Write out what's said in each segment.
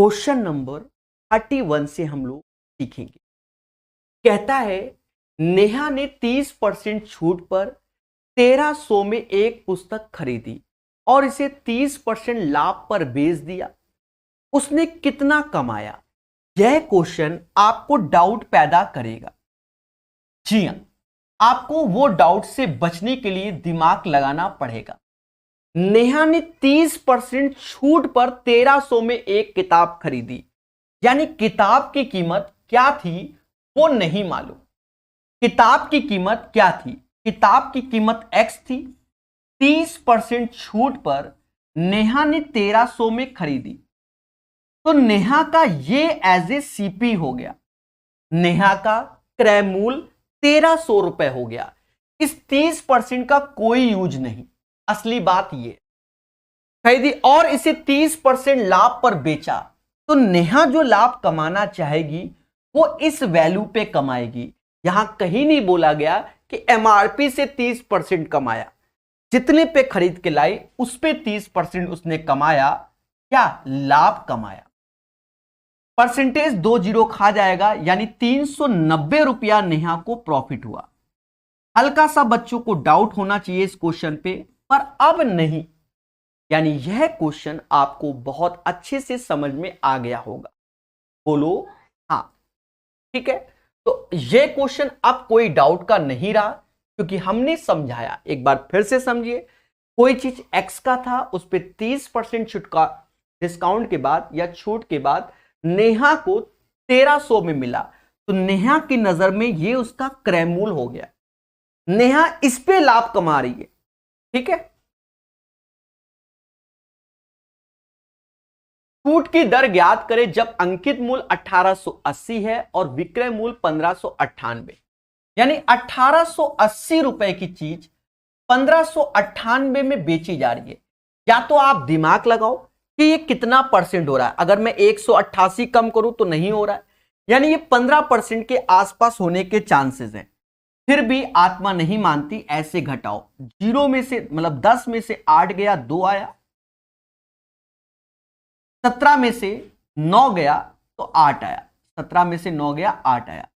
Question number 31 से हम लोग सीखेंगे। कहता है नेहा ने 30% छूट पर 1300 में एक पुस्तक खरीदी और इसे 30% लाभ पर बेच दिया। उसने कितना कमाया? यह क्वेश्चन आपको डाउट पैदा करेगा। जी हां, आपको वो डाउट से बचने के लिए दिमाग लगाना पड़ेगा। नेहा ने 30% छूट पर 1300 में एक किताब खरीदी, यानी किताब की कीमत क्या थी वो नहीं मालूम। किताब की कीमत क्या थी? किताब की कीमत x थी। 30% छूट पर नेहा ने 1300 में खरीदी, तो नेहा का ये एज ए सीपी हो गया। नेहा का क्रय मूल्य 1300 रुपए हो गया। इस 30% का कोई यूज नहीं। असली बात ये खरीदी और इसे 30% लाभ पर बेचा, तो नेहा जो लाभ कमाना चाहेगी वो इस वैल्यू पे कमाएगी। यहां कहीं नहीं बोला गया कि एमआरपी से 30% कमाया। जितने पे खरीद के लाई उस पे 30% उसने कमाया, क्या लाभ कमाया। परसेंटेज 2 जीरो खा जाएगा, यानी 390 रुपया नेहा को प्रॉफिट हुआ। हल्का सा बच्चों को डाउट होना चाहिए इस क्वेश्चन पे, पर अब नहीं। यानी यह क्वेश्चन आपको बहुत अच्छे से समझ में आ गया होगा। बोलो हाँ, ठीक है। तो यह क्वेश्चन अब कोई डाउट का नहीं रहा, क्योंकि हमने समझाया। एक बार फिर से समझिए, कोई चीज एक्स का था, उस पर 30% छुटका डिस्काउंट के बाद या छूट के बाद नेहा को 1300 में मिला, तो नेहा की नजर में यह उसका क्रय मूल्य हो गया। नेहा इस पे लाभ कमा रही है, ठीक है। छूट की दर ज्ञात करें जब अंकित मूल्य 1880 है और विक्रय मूल्य 1598। यानी 1880 रुपए की चीज 1598 में बेची जा रही है। या तो आप दिमाग लगाओ कि ये कितना परसेंट हो रहा है। अगर मैं 188 कम करूं तो नहीं हो रहा है, यानी ये 15% के आसपास होने के चांसेस हैं। फिर भी आत्मा नहीं मानती, ऐसे घटाओ। 0 में से मतलब 10 में से 8 गया, 2 आया। 17 में से 9 गया तो 8 आया। 17 में से 9 गया, 8 आया,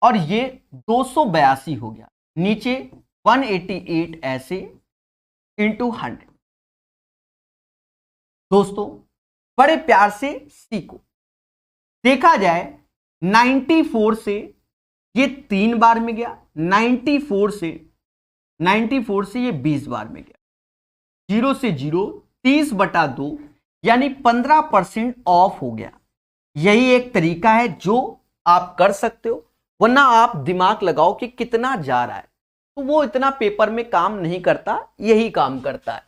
और ये 282 हो गया। नीचे 188 ऐसे इंटू 100। दोस्तों बड़े प्यार से सीखो। देखा जाए 94 से ये 3 बार में गया, 94 से ये 20 बार में गया। 0 से 0 30/2, यानी 15% ऑफ हो गया। यही एक तरीका है जो आप कर सकते हो, वरना आप दिमाग लगाओ कि कितना जा रहा है, तो वो इतना पेपर में काम नहीं करता, यही काम करता है।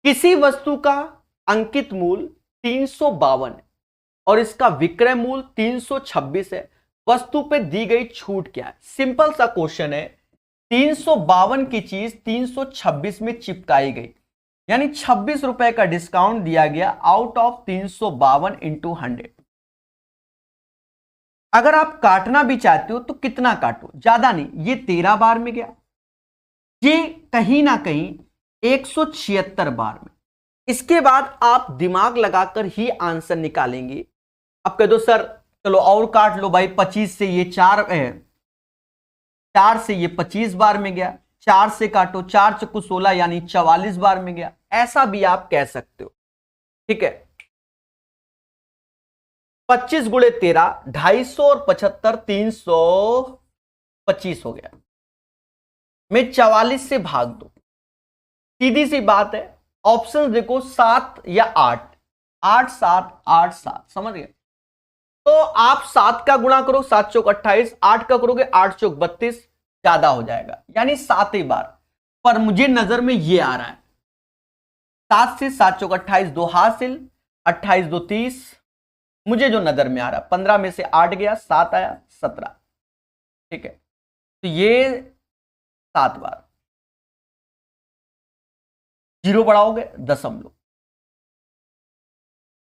किसी वस्तु का अंकित मूल्य 352 है और इसका विक्रय मूल्य 326 है। वस्तु पे दी गई छूट क्या है? सिंपल सा क्वेश्चन है। 352 की चीज 326 में चिपकाई गई, यानी 26 रुपए का डिस्काउंट दिया गया आउट ऑफ 352 इंटू 100। अगर आप काटना भी चाहते हो तो कितना काटो, ज्यादा नहीं। ये 13 बार में गया, ये कहीं ना कहीं 176 बार में। इसके बाद आप दिमाग लगाकर ही आंसर निकालेंगे। अब कह दो सर चलो और काट लो भाई, 25 से ये 4 से ये 25 बार में गया, 4 से काटो, 4 चक्कू 16 यानी 44 बार में गया। ऐसा भी आप कह सकते हो, ठीक है। 25 गुणे 13 250 और 75 325 हो गया। मैं 44 से भाग दो, सीधी सी बात है। ऑप्शन देखो 7 या 8, 8 7 8 7, समझ गए। तो आप 7 का गुणा करो, 7 चौक 28, 8 का करोगे 8 चौक 32, ज्यादा हो जाएगा, यानी 7 ही बार। पर मुझे नजर में ये आ रहा है 7 से 7 चौक 28, 2 हासिल, 28 2 30। मुझे जो नजर में आ रहा है 15 में से 8 गया, 7 आया, 17, ठीक है। तो ये 7 बार। 0 बढ़ाओगे दशमलव,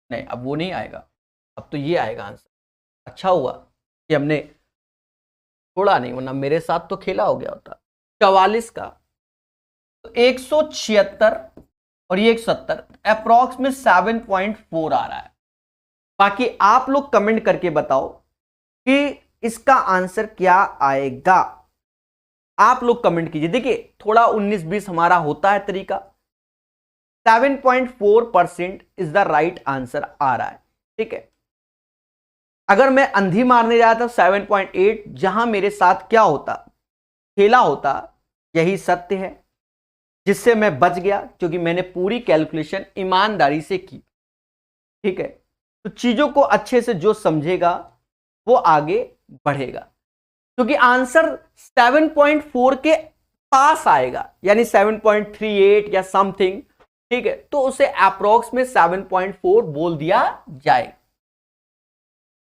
नहीं अब वो नहीं आएगा, अब तो ये आएगा आंसर। अच्छा हुआ कि हमने छोड़ा नहीं, वरना मेरे साथ तो खेला हो गया होता। 44 का तो 176 और ये 170, अप्रॉक्स में 7.4 आ रहा है। बाकी आप लोग कमेंट करके बताओ कि इसका आंसर क्या आएगा। आप लोग कमेंट कीजिए। देखिए थोड़ा 19-20 हमारा होता है तरीका। 7.4% इज द राइट आंसर आ रहा है। ठीक है, अगर मैं अंधी मारने जाता 7.8, जहां मेरे साथ क्या होता, खेला होता, यही सत्य है जिससे मैं बच गया क्योंकि मैंने पूरी कैलकुलेशन ईमानदारी से की। ठीक है, तो चीजों को अच्छे से जो समझेगा वो आगे बढ़ेगा, क्योंकि आंसर 7.4 के पास आएगा, यानी 7.38 या समथिंग। ठीक है, तो उसे अप्रोक्स में 7.4 बोल दिया जाएगा,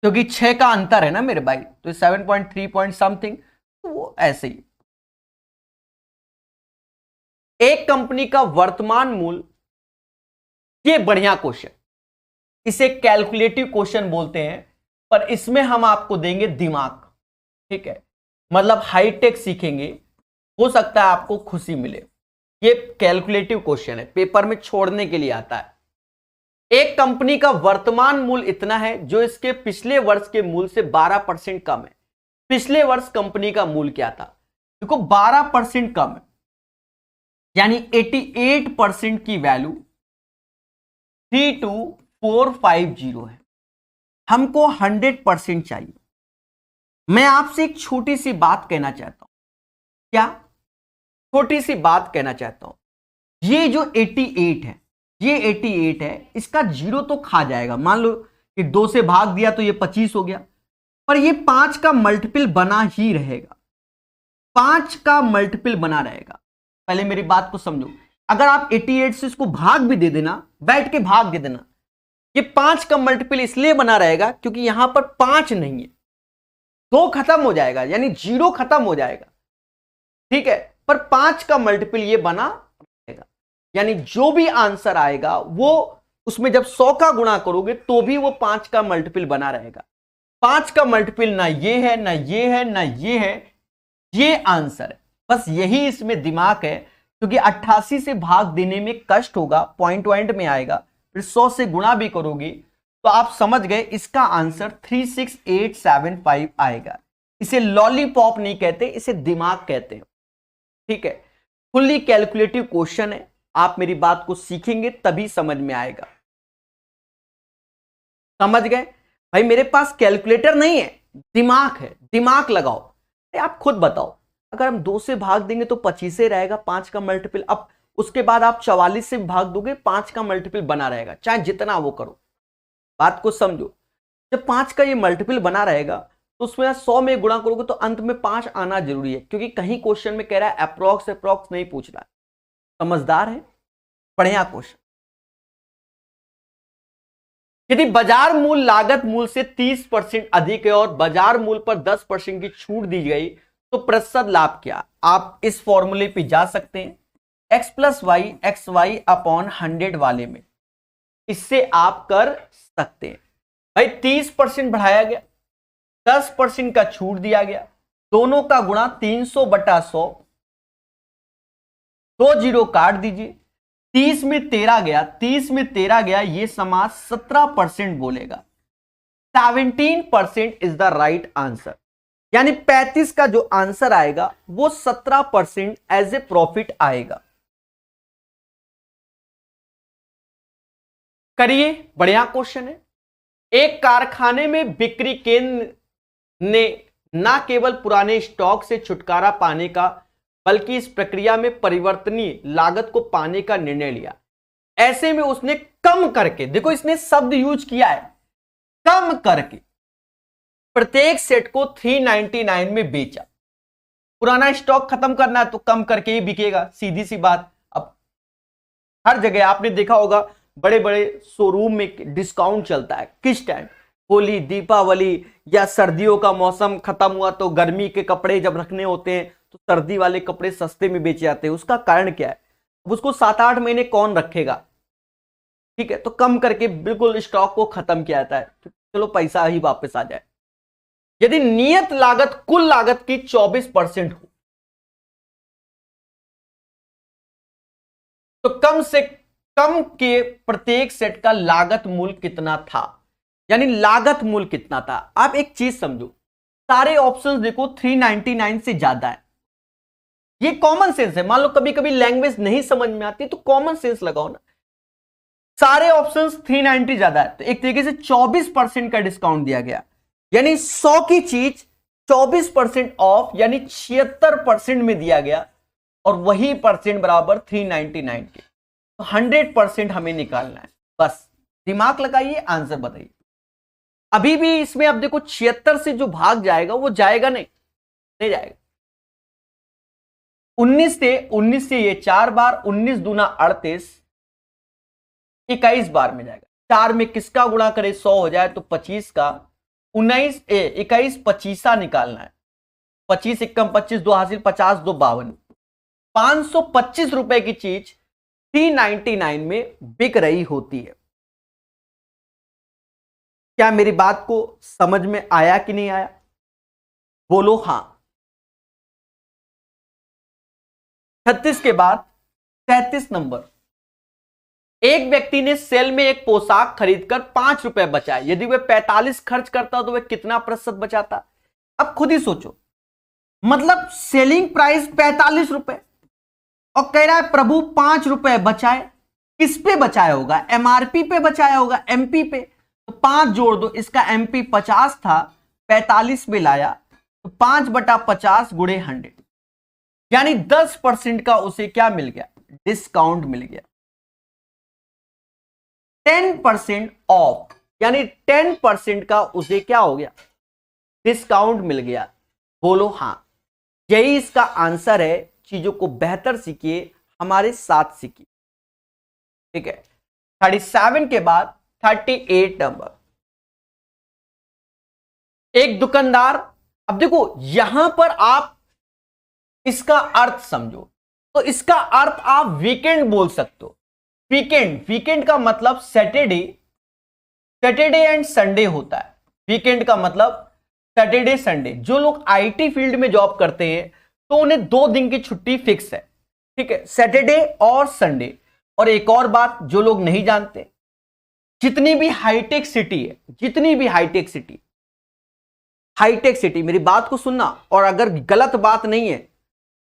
क्योंकि 6 का अंतर है ना मेरे भाई, तो 7.3 पॉइंट समथिंग, तो वो ऐसे ही। एक कंपनी का वर्तमान मूल्य, ये बढ़िया क्वेश्चन, इसे कैलकुलेटिव क्वेश्चन बोलते हैं, पर इसमें हम आपको देंगे दिमाग। ठीक है, मतलब हाईटेक सीखेंगे, हो सकता है आपको खुशी मिले। ये कैलकुलेटिव क्वेश्चन है, पेपर में छोड़ने के लिए आता है। एक कंपनी का वर्तमान मूल्य इतना है जो इसके पिछले वर्ष के मूल्य से 12% कम है। पिछले वर्ष कंपनी का मूल्य क्या था, देखो 12% कम है, यानी 88% की वैल्यू 32450 है। हमको 100% चाहिए। मैं आपसे एक छोटी सी बात कहना चाहता हूं। क्या छोटी सी बात कहना चाहता हूं, ये जो 88 है, ये 88 है, इसका जीरो तो खा जाएगा। मान लो कि 2 से भाग दिया तो ये 25 हो गया, पर ये 5 का मल्टीपल बना ही रहेगा, 5 का मल्टीपल बना रहेगा। पहले मेरी बात को समझो, अगर आप 88 से इसको भाग भी दे देना, बैठ के भाग दे देना, ये 5 का मल्टीपल इसलिए बना रहेगा क्योंकि यहां पर 5 नहीं है, 2 खत्म हो जाएगा, यानी जीरो खत्म हो जाएगा। ठीक है, पर 5 का मल्टीपल ये बना रहेगा, यानी जो भी आंसर आएगा वो उसमें जब 100 का गुणा करोगे तो भी वो 5 का मल्टीपल बना रहेगा। 5 का मल्टीपल ना ये है, ना ये है, ना ये है, ये आंसर है। बस यही इसमें दिमाग है, क्योंकि 88 से भाग देने में कष्ट होगा, पॉइंट में आएगा, फिर 100 से गुणा भी करोगे, तो आप समझ गए इसका आंसर 36875 आएगा। इसे लॉलीपॉप नहीं कहते, इसे दिमाग कहते हैं। ठीक है, फुल्ली कैलकुलेटिव क्वेश्चन है, आप मेरी बात को सीखेंगे तभी समझ में आएगा। समझ गए भाई, मेरे पास कैलकुलेटर नहीं है, दिमाग है, दिमाग लगाओ। आप खुद बताओ, अगर हम 2 से भाग देंगे तो 25 रहेगा, 5 का मल्टीपल। अब उसके बाद आप 44 से भाग दोगे, 5 का मल्टीपल बना रहेगा, चाहे जितना वो करो। बात को समझो, जब 5 का ये मल्टीपल बना रहेगा तो उसमें 100 में गुणा करोगे तो अंत में 5 आना जरूरी है, क्योंकि कहीं क्वेश्चन में कह रहा है अप्रॉक्स नहीं पूछ रहा है। समझदार है, बढ़िया क्वेश्चन। यदि बाजार मूल्य लागत मूल्य से 30% अधिक है और बाजार मूल्य पर 10% की छूट दी गई तो प्रतिशत लाभ क्या। आप इस फॉर्मूले पे जा सकते हैं, x plus Y X Y upon 100 वाले में, इससे आप कर सकते हैं। भाई 30% बढ़ाया गया, 10% का छूट दिया गया, दोनों का गुणा 300/100, 2 जीरो काट दीजिए, 30 में 13 गया, 30 में 13 गया, ये समाज 17% बोलेगा। 17% इज द राइट आंसर, यानी 35 का जो आंसर आएगा वो 17% एज ए प्रॉफिट आएगा। करिए, बढ़िया क्वेश्चन है। एक कारखाने में बिक्री केंद्र ने न केवल पुराने स्टॉक से छुटकारा पाने का बल्कि इस प्रक्रिया में परिवर्तनीय लागत को पाने का निर्णय लिया। ऐसे में उसने कम करके, देखो इसने शब्द यूज किया है, कम करके प्रत्येक सेट को 399 में बेचा। पुराना स्टॉक खत्म करना है तो कम करके ही बिकेगा, सीधी सी बात। अब हर जगह आपने देखा होगा, बड़े बड़े शोरूम में डिस्काउंट चलता है। किस टाइम, होली, दीपावली या सर्दियों का मौसम खत्म हुआ तो गर्मी के कपड़े जब रखने होते हैं तो सर्दी वाले कपड़े सस्ते में बेचे जाते हैं। उसका कारण क्या है, अब उसको 7-8 महीने कौन रखेगा। ठीक है, तो कम करके बिल्कुल स्टॉक को खत्म किया जाता है, चलो पैसा ही वापस आ जाए। यदि नियत लागत कुल लागत की 24% हो तो कम से कम के प्रत्येक सेट का लागत मूल्य कितना था, यानी लागत मूल्य कितना था। आप एक चीज समझो, सारे ऑप्शंस देखो 399 से ज्यादा है। ये कॉमन सेंस है। मान लो कभी कभी लैंग्वेज नहीं समझ में आती तो कॉमन सेंस लगाओ ना। सारे ऑप्शंस 390 ज्यादा है, तो एक तरीके से 24% का डिस्काउंट दिया गया, यानी 100 की चीज 24% ऑफ, यानी 76% में दिया गया, और वही परसेंट बराबर 399 के। तो 100% हमें निकालना है। बस दिमाग लगाइए, आंसर बताइए। अभी भी इसमें अब देखो 76 से जो भाग जाएगा वो जाएगा नहीं जाएगा। 19 से ये 4 बार, 19 दूना 38, 21 बार में जाएगा। 4 में किसका गुणा करे 100 हो जाए तो 25 का, 21 पचीसा निकालना है। 25 एकम 25, 2 हासिल 50, 2 52, 525 रुपए की चीज 399 में बिक रही होती है। क्या मेरी बात को समझ में आया कि नहीं आया? बोलो हां। 36 के बाद 33 नंबर, एक व्यक्ति ने सेल में एक पोशाक खरीदकर 5 रुपए बचाए। यदि वह 45 खर्च करता तो वह कितना प्रतिशत बचाता? अब खुद ही सोचो, मतलब सेलिंग प्राइस 45 रुपए और कह रहा है प्रभु 5 रुपए बचाए। किस पे बचाया होगा? एमआरपी पे बचाया होगा, एमपी पे। तो 5 जोड़ दो, इसका एमपी 50 था, 45 में लाया, तो 5/50 गुणे 100, यानी 10% का उसे क्या मिल गया? डिस्काउंट मिल गया। 10% ऑफ, यानी 10% का उसे क्या हो गया? डिस्काउंट मिल गया। बोलो हां। यही इसका आंसर है। चीजों को बेहतर सीखिए, हमारे साथ सीखिए। ठीक है, 37 के बाद 38 नंबर, एक दुकानदार। अब देखो यहां पर आप इसका अर्थ समझो, तो इसका अर्थ आप वीकेंड बोल सकते हो। वीकेंड का मतलब सैटरडे एंड संडे होता है। वीकेंड का मतलब सैटरडे संडे। जो लोग आईटी फील्ड में जॉब करते हैं तो उन्हें 2 दिन की छुट्टी फिक्स है। ठीक है, सैटरडे और संडे। और एक और बात जो लोग नहीं जानते, जितनी भी हाईटेक सिटी है, हाईटेक सिटी, मेरी बात को सुनना, और अगर गलत बात नहीं है,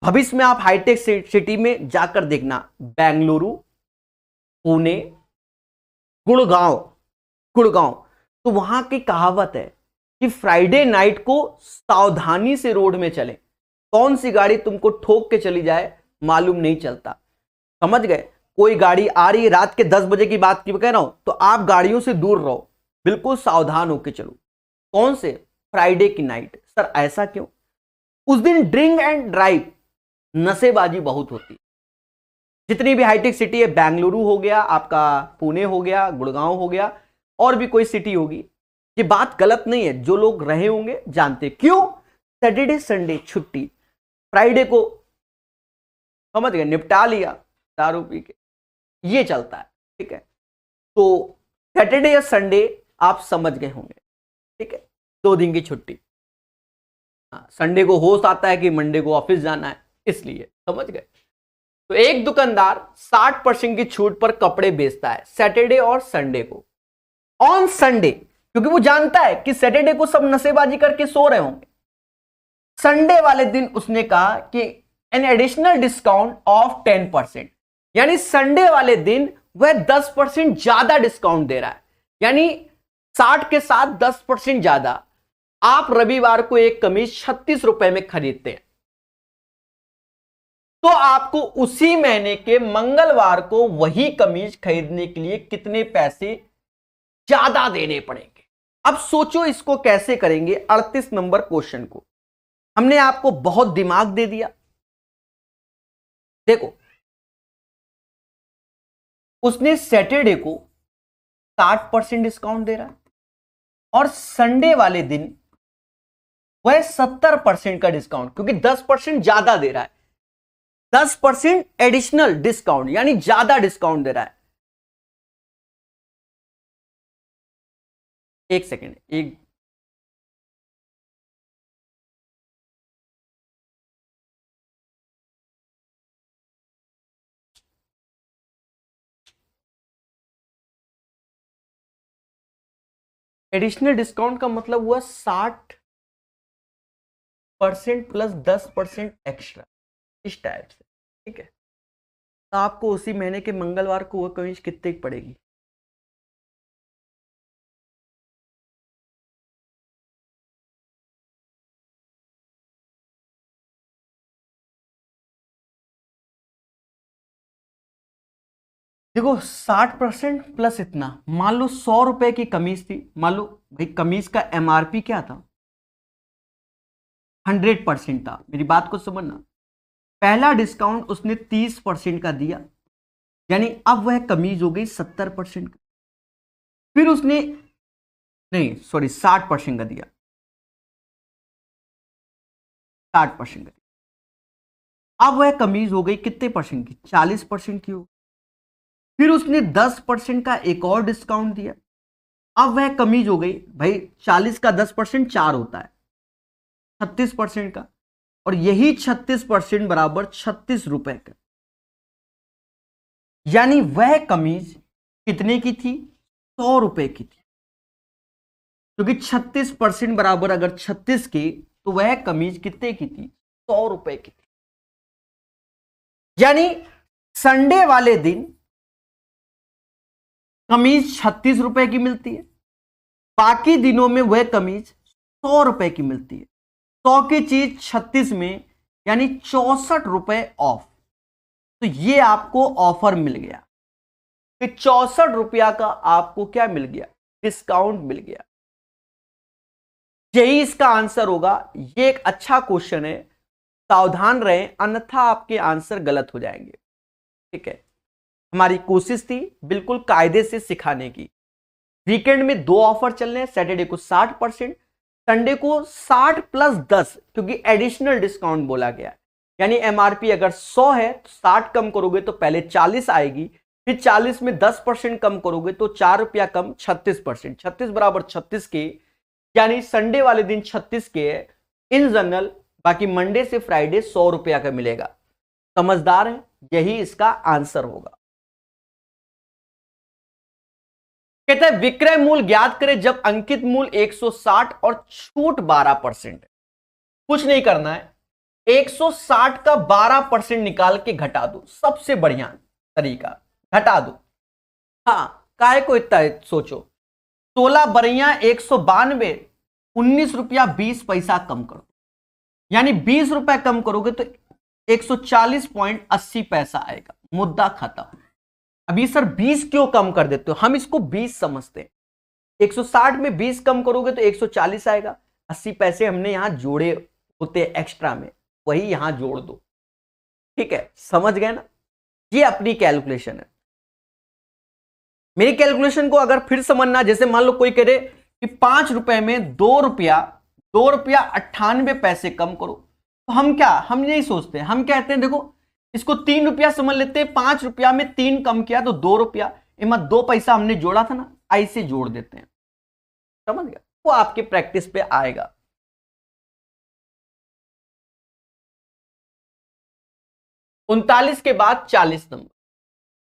भविष्य में आप हाईटेक सिटी में जाकर देखना, बेंगलुरु, पुणे, गुड़गांव, तो वहां की कहावत है कि फ्राइडे नाइट को सावधानी से रोड में चले। कौन सी गाड़ी तुमको ठोक के चली जाए मालूम नहीं चलता। समझ गए? कोई गाड़ी आ रही है रात के 10 बजे की बात की कह रहा हूं, तो आप गाड़ियों से दूर रहो, बिल्कुल सावधान होकर चलो। कौन से? फ्राइडे की नाइट। सर ऐसा क्यों? उस दिन ड्रिंक एंड ड्राइव, नशेबाजी बहुत होती। जितनी भी हाईटेक सिटी है, बेंगलुरु हो गया आपका, पुणे हो गया, गुड़गांव हो गया, और भी कोई सिटी होगी, ये बात गलत नहीं है। जो लोग रहे होंगे जानते। क्यों? सैटरडे संडे छुट्टी, फ्राइडे को समझ गए निपटा लिया दारू पी के, ये चलता है। ठीक है, तो सैटरडे या संडे आप समझ गए होंगे। ठीक है, 2 दिन की छुट्टी। संडे को होश आता है कि मंडे को ऑफिस जाना है, इसलिए समझ गए। तो एक दुकानदार 60% की छूट पर कपड़े बेचता है सैटरडे और संडे को। ऑन संडे, क्योंकि वो जानता है कि सैटरडे को सब नशेबाजी करके सो रहे होंगे, संडे वाले दिन उसने कहा कि एन एडिशनल डिस्काउंट ऑफ 10%, यानी संडे वाले दिन वह 10% ज्यादा डिस्काउंट दे रहा है, यानी 60 के साथ 10% ज्यादा। आप रविवार को एक कमीज 36 रुपए में खरीदते हैं, तो आपको उसी महीने के मंगलवार को वही कमीज खरीदने के लिए कितने पैसे ज्यादा देने पड़ेंगे? अब सोचो इसको कैसे करेंगे। 38 नंबर क्वेश्चन को हमने आपको बहुत दिमाग दे दिया। देखो, उसने सैटरडे को 60% डिस्काउंट दे रहा है और संडे वाले दिन वह 70% का डिस्काउंट, क्योंकि 10% ज्यादा दे रहा है, 10% एडिशनल डिस्काउंट, यानी ज्यादा डिस्काउंट दे रहा है। एक सेकेंड, एक एडिशनल डिस्काउंट का मतलब हुआ 60% प्लस 10% एक्स्ट्रा, इस टाइप से। ठीक है, तो आपको उसी महीने के मंगलवार को वो कमीज कितने की पड़ेगी? देखो 60% प्लस इतना, मान लो 100 रुपए की कमीज थी, मान लो भाई कमीज का एमआरपी क्या था? 100% था। मेरी बात को समझना, पहला डिस्काउंट उसने 30% का दिया, यानी अब वह कमीज हो गई 70% का। फिर उसने, नहीं सॉरी, 60% का दिया, 60% का दिया। अब वह कमीज हो गई कितने परसेंट की? 40% की हो। फिर उसने 10% का एक और डिस्काउंट दिया, अब वह कमीज हो गई, भाई 40 का 10% 4 होता है, 36% का। और यही 36% बराबर 36 रुपए का, यानी वह कमीज कितने की थी? 100 रुपए की थी। क्योंकि 36% बराबर अगर 36 की, तो वह कमीज कितने की थी? 100 रुपए की थी। यानी संडे वाले दिन कमीज 36 रुपए की मिलती है, बाकी दिनों में वह कमीज 100 रुपए की मिलती है। 100 की चीज 36 में, यानी 64 रुपए ऑफ। तो ये आपको ऑफर मिल गया कि 64 रुपया का आपको क्या मिल गया? डिस्काउंट मिल गया। यही इसका आंसर होगा। ये एक अच्छा क्वेश्चन है, सावधान रहें, अन्यथा आपके आंसर गलत हो जाएंगे। ठीक है, हमारी कोशिश थी बिल्कुल कायदे से सिखाने की। वीकेंड में 2 ऑफर चल रहे हैं, सैटरडे को 60%, संडे को 60 प्लस 10, क्योंकि एडिशनल डिस्काउंट बोला गया है। यानी एमआरपी अगर 100 है तो 60 कम करोगे तो पहले 40 आएगी, फिर 40 में 10% कम करोगे तो 4 रुपया कम, 36%। 36 बराबर 36 के, यानी संडे वाले दिन 36 के है इन जनरल, बाकी मंडे से फ्राइडे 100 रुपया का मिलेगा। समझदार है, यही इसका आंसर होगा। कहता है विक्रय मूल्य ज्ञात करें जब अंकित मूल्य 160 और छूट 12% है। कुछ नहीं करना है, 160 का 12% निकाल के घटा दो, सबसे बढ़िया तरीका, घटा दो। हाँ, काहे को इतना सोचो, 16 बरिया 192, 19 रुपया 20 पैसा कम करो, यानी 20 रुपया कम करोगे तो 140.80 पैसा आएगा, मुद्दा खत्म। अभी सर 20 क्यों कम कर देते हो? हम इसको 20 समझते हैं। 160 में 20 कम करोगे तो 140 आएगा, 80 पैसे हमने यहां जोड़े होते एक्स्ट्रा में, वही यहां जोड़ दो। ठीक है, समझ गए ना? ये अपनी कैलकुलेशन है। मेरी कैलकुलेशन को अगर फिर समझना, जैसे मान लो कोई कह रहे कि 5 रुपए में 2 रुपया 98 पैसे कम करो, तो हम क्या, हम यही सोचते हैं, हम कहते हैं देखो इसको 3 रुपया समझ लेते हैं, 5 रुपया में 3 कम किया तो 2 रुपया, इमा 2 पैसा हमने जोड़ा था ना, ऐसे जोड़ देते हैं। समझ गया? वो आपके प्रैक्टिस पे आएगा। उनतालीस के बाद 40 नंबर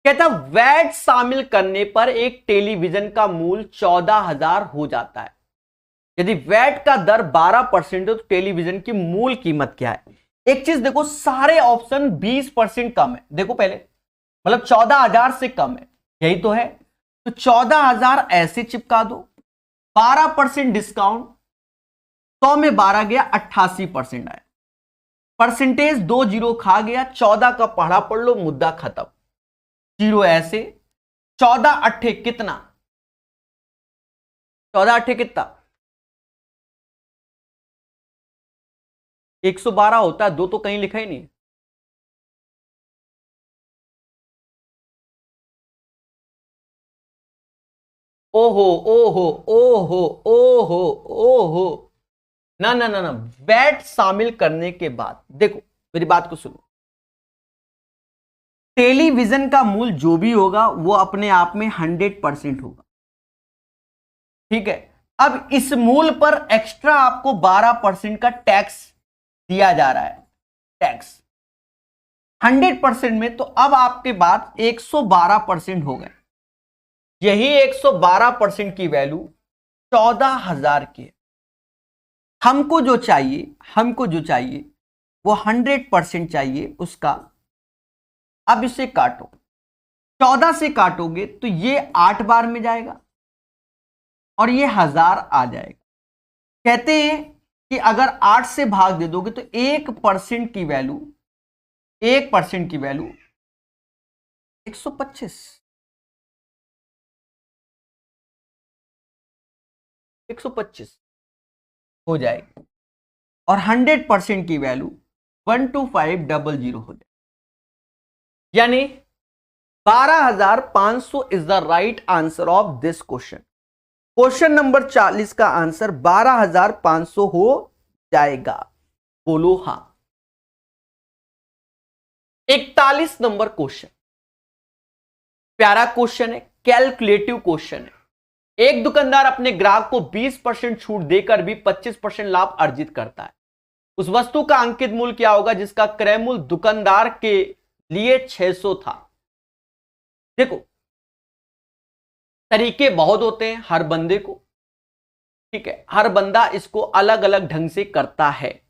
कहता वैट शामिल करने पर एक टेलीविजन का मूल्य 14,000 हो जाता है। यदि वैट का दर 12% है तो टेलीविजन की मूल कीमत क्या है? एक चीज देखो, सारे ऑप्शन 20% कम है। देखो पहले, मतलब 14,000 से कम है, यही तो है। तो 14,000 ऐसे चिपका दो, 12% डिस्काउंट, 100 में 12 गया, 88% आया। परसेंटेज 2 जीरो खा गया, 14 का पढ़ा पढ़ लो, मुद्दा खत्म। जीरो ऐसे, 14 अट्ठे कितना? 14 अट्ठे कितना? 112 होता है, 2 तो कहीं लिखा ही नहीं। ओहो ओहो ओहो ओहो ओहो, ना ना ना ना, वैट शामिल करने के बाद देखो मेरी बात को सुनो, टेलीविजन का मूल्य जो भी होगा वो अपने आप में 100% होगा। ठीक है, अब इस मूल्य पर एक्स्ट्रा आपको 12% का टैक्स दिया जा रहा है, टैक्स 100% में, तो अब आपके पास 112% हो गए। यही 112% की वैल्यू 14,000 के। हमको जो चाहिए वो 100% चाहिए उसका। अब इसे काटो, 14 से काटोगे तो ये 8 बार में जाएगा और ये 1000 आ जाएगा। कहते हैं कि अगर 8 से भाग दे दोगे तो 1% की वैल्यू 125 हो जाएगी और 100% की वैल्यू 12500 हो जाएगी। यानी 12,500 is the right answer of this question. Question number 40 का आंसर 12,500 हो जाएगा। बोलो हां। 41 नंबर क्वेश्चन, प्यारा क्वेश्चन है, कैलकुलेटिव क्वेश्चन है। एक दुकानदार अपने ग्राहक को 20% छूट देकर भी 25% लाभ अर्जित करता है। उस वस्तु का अंकित मूल्य क्या होगा जिसका क्रय मूल्य दुकानदार के लिए 600 था। देखो, तरीके बहुत होते हैं हर बंदे को, ठीक है, हर बंदा इसको अलग अलग ढंग से करता है।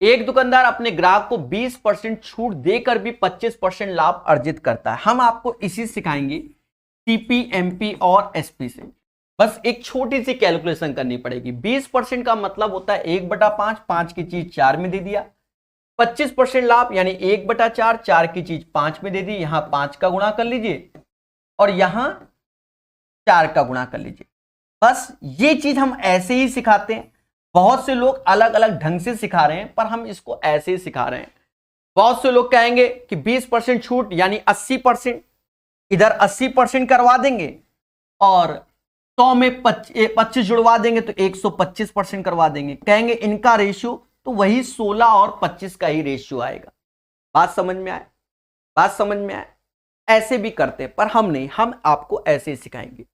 एक दुकानदार अपने ग्राहक को 20% छूट देकर भी 25% लाभ अर्जित करता है। हम आपको इसी सिखाएंगे टीपी, एमपी और एसपी से। बस एक छोटी सी कैलकुलेशन करनी पड़ेगी। 20% का मतलब होता है 1/5, 5 की चीज 4 में दे दिया। 25% लाभ यानी 1/4, 4 की चीज 5 में दे दी। यहां 5 का गुणा कर लीजिए और यहां 4 का गुणा कर लीजिए। बस ये चीज हम ऐसे ही सिखाते हैं। बहुत से लोग अलग अलग ढंग से सिखा रहे हैं, पर हम इसको ऐसे ही सिखा रहे हैं। बहुत से लोग कहेंगे कि 20% छूट यानी 80%, इधर 80% करवा देंगे और 100 में 25 जुड़वा देंगे तो 125% करवा देंगे। कहेंगे इनका रेशियो तो वही 16 और 25 का ही रेशियो आएगा। बात समझ में आए? ऐसे भी करते हैं, पर हम नहीं, हम आपको ऐसे ही सिखाएंगे।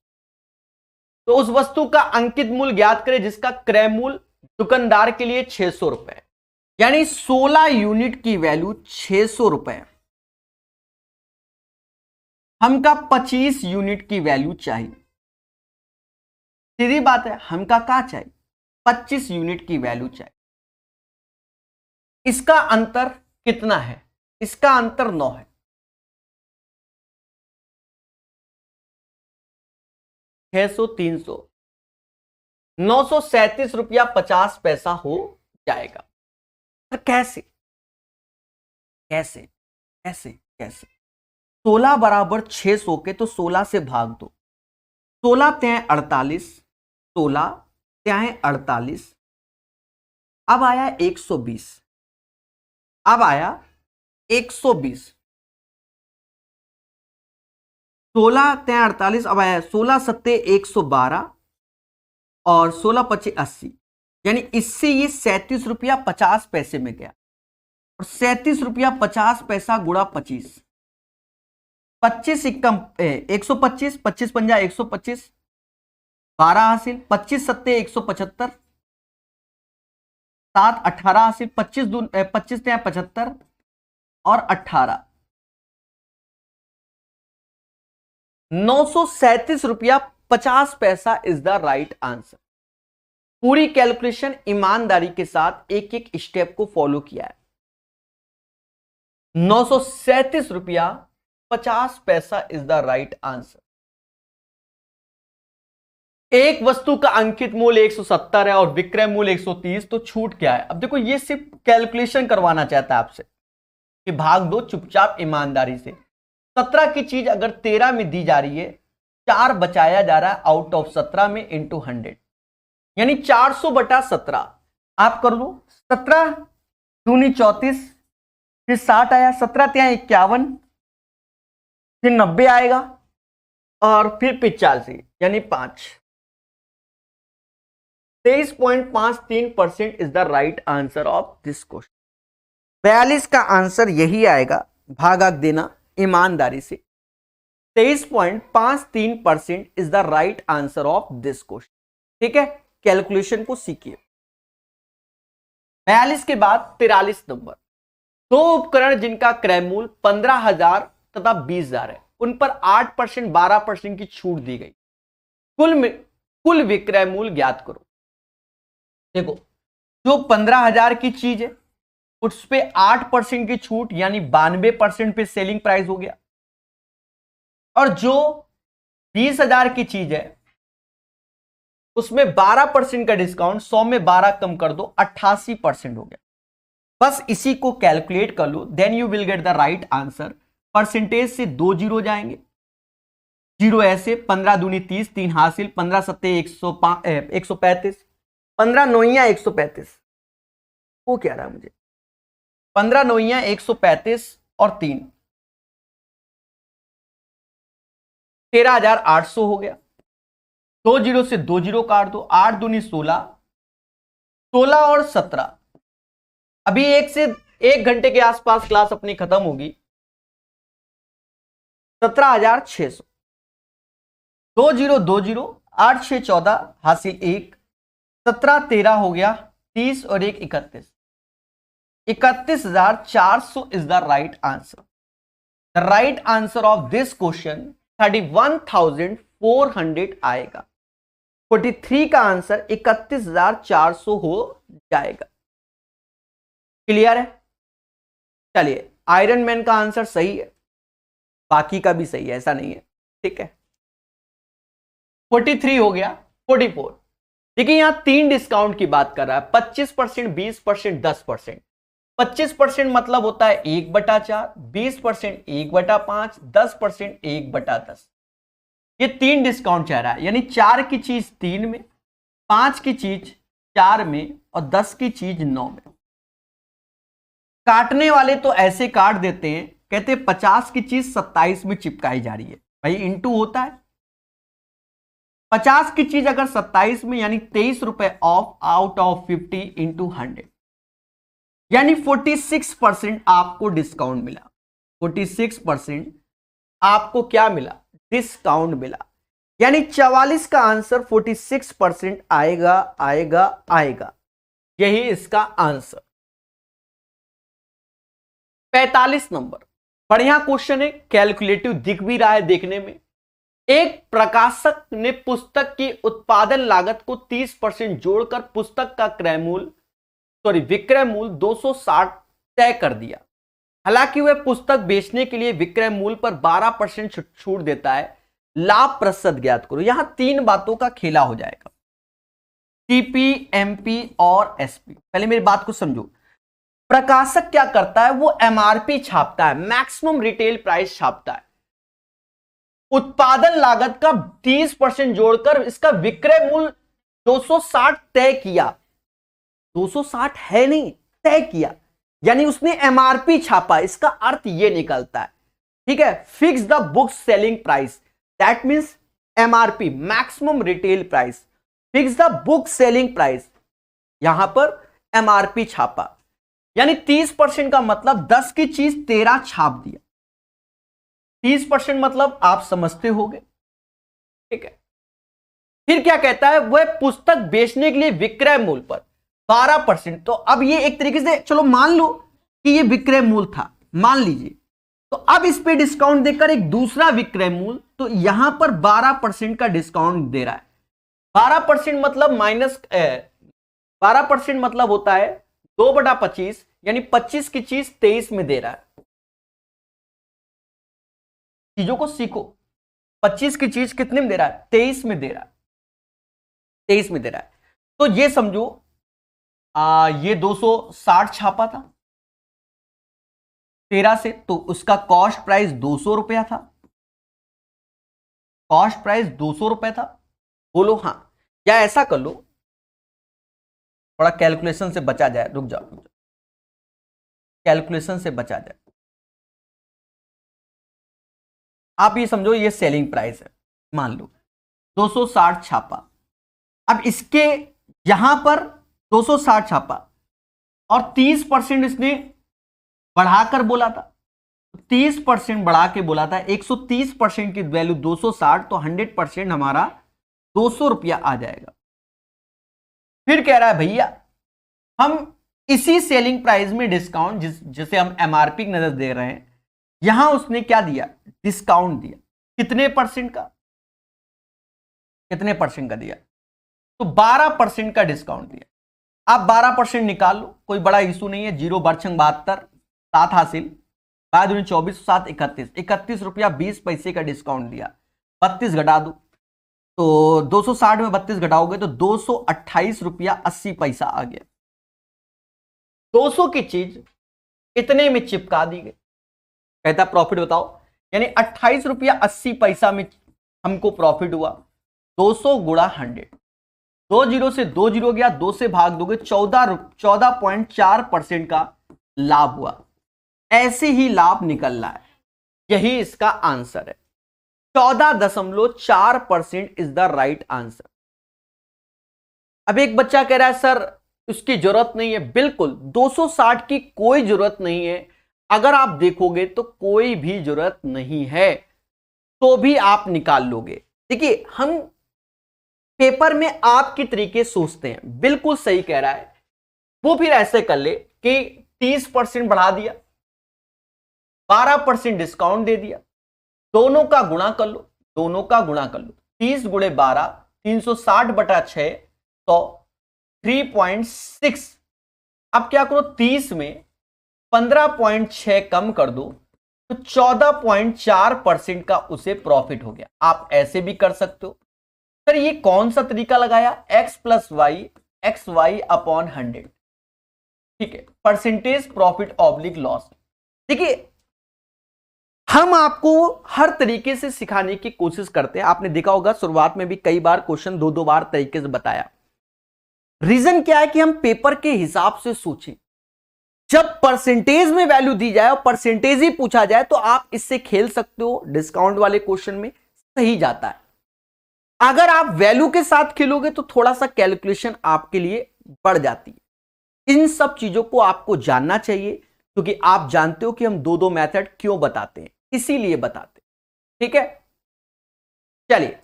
तो उस वस्तु का अंकित मूल्य ज्ञात करें जिसका क्रय मूल्य दुकानदार के लिए 600 रुपए, यानी 16 यूनिट की वैल्यू 600 रुपए। हमका 25 यूनिट की वैल्यू चाहिए। सीधी बात है, हमका क्या चाहिए? 25 यूनिट की वैल्यू चाहिए। इसका अंतर कितना है? इसका अंतर 9 है। 600, 300, 937 रुपया 50 पैसा हो जाएगा। तो कैसे 16 बराबर 600 के तो 16 से भाग दो। 16 त्यां 48, 16 त्यां 48। अब आया 120, अब आया 120। 16 त्यां 48, अब आया 16 सत्ते 112 और 16 पच्चीस 80, यानी इससे ये 37 रुपया 50 पैसे में गया। और 37 रुपया 50 पैसा गुणा 25, 25 इक्कम 125, 25 पंजा 125, 12 हासिल, 25 सत्ते 175, 7 18 हासिल, 25 त्यां 75 और 18, 937 रुपया 50 पैसा इज द राइट आंसर। पूरी कैलकुलेशन ईमानदारी के साथ एक एक स्टेप को फॉलो किया है। 937 रुपया 50 पैसा इज द राइट आंसर। एक वस्तु का अंकित मूल्य 170 है और विक्रय मूल्य 130, तो छूट क्या है? अब देखो, ये सिर्फ कैलकुलेशन करवाना चाहता है आपसे कि भाग दो चुपचाप ईमानदारी से। 17 की चीज अगर 13 में दी जा रही है, 4 बचाया जा रहा है आउट ऑफ 17 में इंटू 100, यानी 400/17। आप कर लो, 17 दूनी 34, फिर 60 आया, 17 त्यां 51, फिर 90 आएगा और फिर 85 यानी 5। 23.53% is the right answer of this question. 42 का आंसर यही आएगा, भागा देना ईमानदारी से। 23.53% is the right answer of this question. ठीक है, कैलकुलेशन को सीखिए। 42 के बाद 43 नंबर, दो उपकरण जिनका क्रय मूल्य 15,000 तथा 20,000 है, उन पर 8%, 12% की छूट दी गई। कुल विक्रय मूल्य ज्ञात करो। देखो, जो 15,000 की चीज है उस पे 8% की छूट यानी 92% पे सेलिंग प्राइस हो गया, और जो 20,000 की चीज है उसमें 12% का डिस्काउंट, 100 में 12 कम कर दो 88% हो गया। बस इसी को कैलकुलेट कर लो, then you will get the right answer. Percentage से 2 जीरो जाएंगे, जीरो ऐसे, 15 दूनी 30, 3 हासिल, 15 सत्ते 135, 15 नौइया 135, वो क्या रहा मुझे, 15 नौइया 135 और 3 13,800 हो गया। 2 जीरो से 2 जीरो काट दो, 8 दूनी 16, 16 और 17, अभी 1 घंटे के आसपास क्लास अपनी खत्म होगी। 17,600, 2 जीरो 2 जीरो, 8 6 14 हासिल 1, 17 13 हो गया, 30 और 1 31, 31,400 is the right answer. The right answer of this question 31,400 आएगा। 43 का आंसर 31,400 हो जाएगा। क्लियर है? चलिए, आयरन मैन का आंसर सही है, बाकी का भी सही है, ऐसा नहीं है, ठीक है। 43 हो गया। 44, देखिए यहां 3 डिस्काउंट की बात कर रहा है, 25%, 20%, 10%। 25% मतलब होता है 1/4, 20% 1/5, 10% 1/10। ये 3 डिस्काउंट चाह रहा है, यानी 4 की चीज 3 में, 5 की चीज 4 में और 10 की चीज 9 में। काटने वाले तो ऐसे काट देते हैं, कहते 50 की चीज 27 में चिपकाई जा रही है, भाई इंटू होता है। 50 की चीज अगर 27 में, यानी 23 रुपए ऑफ आउट ऑफ 50 इंटू 100, यानी 46% आपको डिस्काउंट मिला। 46% आपको क्या मिला, डिस्काउंट मिला, यानी 44 का आंसर 46% आएगा आएगा आएगा, यही इसका आंसर। 45 नंबर, बढ़िया क्वेश्चन है, कैलकुलेटिव दिख भी रहा है देखने में। एक प्रकाशक ने पुस्तक की उत्पादन लागत को 30% जोड़कर पुस्तक का विक्रय मूल्य 260 तय कर दिया। हालांकि वह पुस्तक बेचने के लिए विक्रय मूल्य पर 12% छूट देता है, लाभ प्रतिशत ज्ञात करो। यहां 3 बातों का खेला हो जाएगा, टीपी, एमपी और एसपी। पहले मेरी बात को समझो। प्रकाशक क्या करता है, वो एमआरपी छापता है, मैक्सिमम रिटेल प्राइस छापता है। उत्पादन लागत का 30% जोड़कर इसका विक्रय मूल्य 260 तय किया। 260 है नहीं, तय किया, यानी उसने एमआरपी छापा। इसका अर्थ यह निकलता है, ठीक है, fix the book selling price, that means MRP, maximum retail price, fix the book selling price, यहां पर एमआरपी छापा, यानी 30% का मतलब 10 की चीज 13 छाप दिया। 30% मतलब आप समझते होंगे, ठीक है। फिर क्या कहता है, वह पुस्तक बेचने के लिए विक्रय मूल्य पर 12%। तो अब ये एक तरीके से, चलो मान लो कि ये विक्रय मूल्य था, मान लीजिए, तो अब इस पे डिस्काउंट देकर एक दूसरा विक्रय मूल्य, तो यहां पर 12% का डिस्काउंट दे रहा है। 12% मतलब 12% मतलब होता है 2/25, यानी 25 की चीज 23 में दे रहा है। चीजों को सीखो, 25 की चीज कितने में दे रहा है, 23 में दे रहा है, 23 में दे रहा है। तो ये समझो ये 260 छापा था 13 से, तो उसका कॉस्ट प्राइस 200 रुपया था। कॉस्ट प्राइस 200 रुपया था, बोलो हाँ, या ऐसा कर लो, थोड़ा कैलकुलेशन से बचा जाए, रुक जाओ, कैलकुलेशन से बचा जाए। आप ये समझो ये सेलिंग प्राइस है, मान लो 260 छापा। अब इसके यहां पर 260 छापा और 30% इसने बढ़ाकर बोला था, 30% बढ़ा के बोला था, 130% की वैल्यू 260, तो 100% हमारा 200 रुपया आ जाएगा। फिर कह रहा है भैया हम इसी सेलिंग प्राइस में डिस्काउंट, जिसे हम एमआरपी की नजर दे रहे हैं, यहां उसने क्या दिया, डिस्काउंट दिया। कितने परसेंट का, कितने परसेंट का दिया, तो 12% का डिस्काउंट दिया। आप 12% निकाल लो, कोई बड़ा इशू नहीं है। 0 बरछंग 72, 7 हासिल, 24 7 31, 31 रुपया 20 पैसे का डिस्काउंट दिया। 32 घटा दो तो 260 में 32 घटाओगे तो 228 रुपया 80 पैसा आ गया। 200 की चीज इतने में चिपका दी गई। कहता प्रॉफिट बताओ, यानी 28 रुपया 80 पैसा में हमको प्रॉफिट हुआ। 200 गुणा 100, 2 जीरो से 2 जीरो गया, 2 से भाग दोगे 14.4% का लाभ हुआ। ऐसे ही लाभ निकल रहा है, यही इसका आंसर है। 14.4% इज द राइट आंसर। अब एक बच्चा कह रहा है सर उसकी जरूरत नहीं है। बिल्कुल 260 की कोई जरूरत नहीं है। अगर आप देखोगे तो कोई भी जरूरत नहीं है, तो भी आप निकाल लोगे। देखिए हम पेपर में आपके तरीके सोचते हैं, बिल्कुल सही कह रहा है वो। फिर ऐसे कर ले कि 30% बढ़ा दिया, 12% डिस्काउंट दे दिया, दोनों का गुणा कर लो, दोनों का गुणा कर लो। 30 गुणे 12 360 बटा 6 तो 3.6। अब क्या करो, 30 में 15.6 कम कर दो तो 14.4% का उसे प्रॉफिट हो गया। आप ऐसे भी कर सकते हो। सर ये कौन सा तरीका लगाया, x plus Y X Y upon 100, ठीक है, परसेंटेज प्रॉफिट ऑब्लिक लॉस। देखिए हम आपको हर तरीके से सिखाने की कोशिश करते हैं। आपने देखा होगा शुरुआत में भी कई बार क्वेश्चन दो बार तरीके से बताया। रीजन क्या है कि हम पेपर के हिसाब से सोचें। जब परसेंटेज में वैल्यू दी जाए और परसेंटेज ही पूछा जाए तो आप इससे खेल सकते हो, डिस्काउंट वाले क्वेश्चन में सही जाता है। अगर आप वैल्यू के साथ खेलोगे तो थोड़ा सा कैलकुलेशन आपके लिए बढ़ जाती है। इन सब चीजों को आपको जानना चाहिए, क्योंकि आप जानते हो कि हम दो मेथड क्यों बताते हैं, इसीलिए बताते हैं। ठीक है, चलिए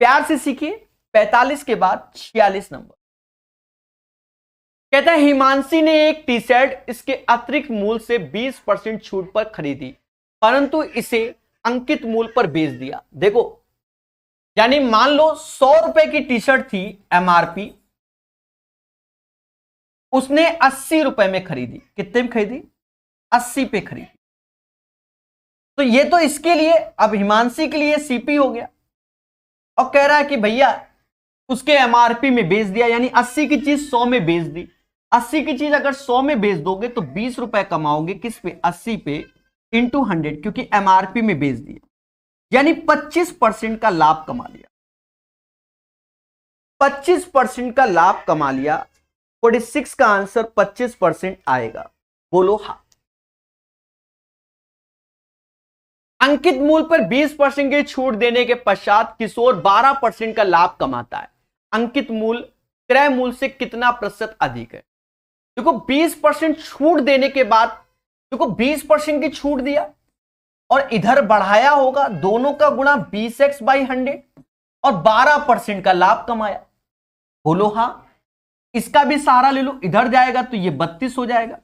प्यार से सीखिए। 45 के बाद 46 नंबर कहता है हिमांशी ने एक टी शर्ट इसके अतिरिक्त मूल्य से 20% छूट पर खरीदी, परंतु इसे अंकित मूल्य पर बेच दिया। देखो यानी मान लो 100 रुपए की टी शर्ट थी एमआरपी, उसने 80 रुपए में खरीदी। कितने में खरीदी, 80 पे खरीदी। तो ये तो इसके लिए, अब हिमांशी के लिए सीपी हो गया और कह रहा है कि भैया उसके एमआरपी में बेच दिया, यानी 80 की चीज 100 में बेच दी। 80 की चीज अगर 100 में बेच दोगे तो 20 रुपए कमाओगे। किस पे, 80 पे इंटू 100, क्योंकि एमआरपी में बेच दिया, यानी 25% का लाभ कमा लिया। 25% का लाभ कमा लिया। 46 का आंसर 25% आएगा। बोलो हाँ। अंकित मूल्य पर 20% की छूट देने के पश्चात किशोर 12% का लाभ कमाता है। अंकित मूल्य क्रय मूल्य से कितना प्रतिशत अधिक है। देखो 20% छूट देने के बाद, देखो 20% की छूट दिया और इधर बढ़ाया होगा, दोनों का गुणा 20x/100 और 12% का लाभ कमाया। बोलो हाँ। इसका भी सहारा ले लो, इधर जाएगा तो ये 32 हो जाएगा।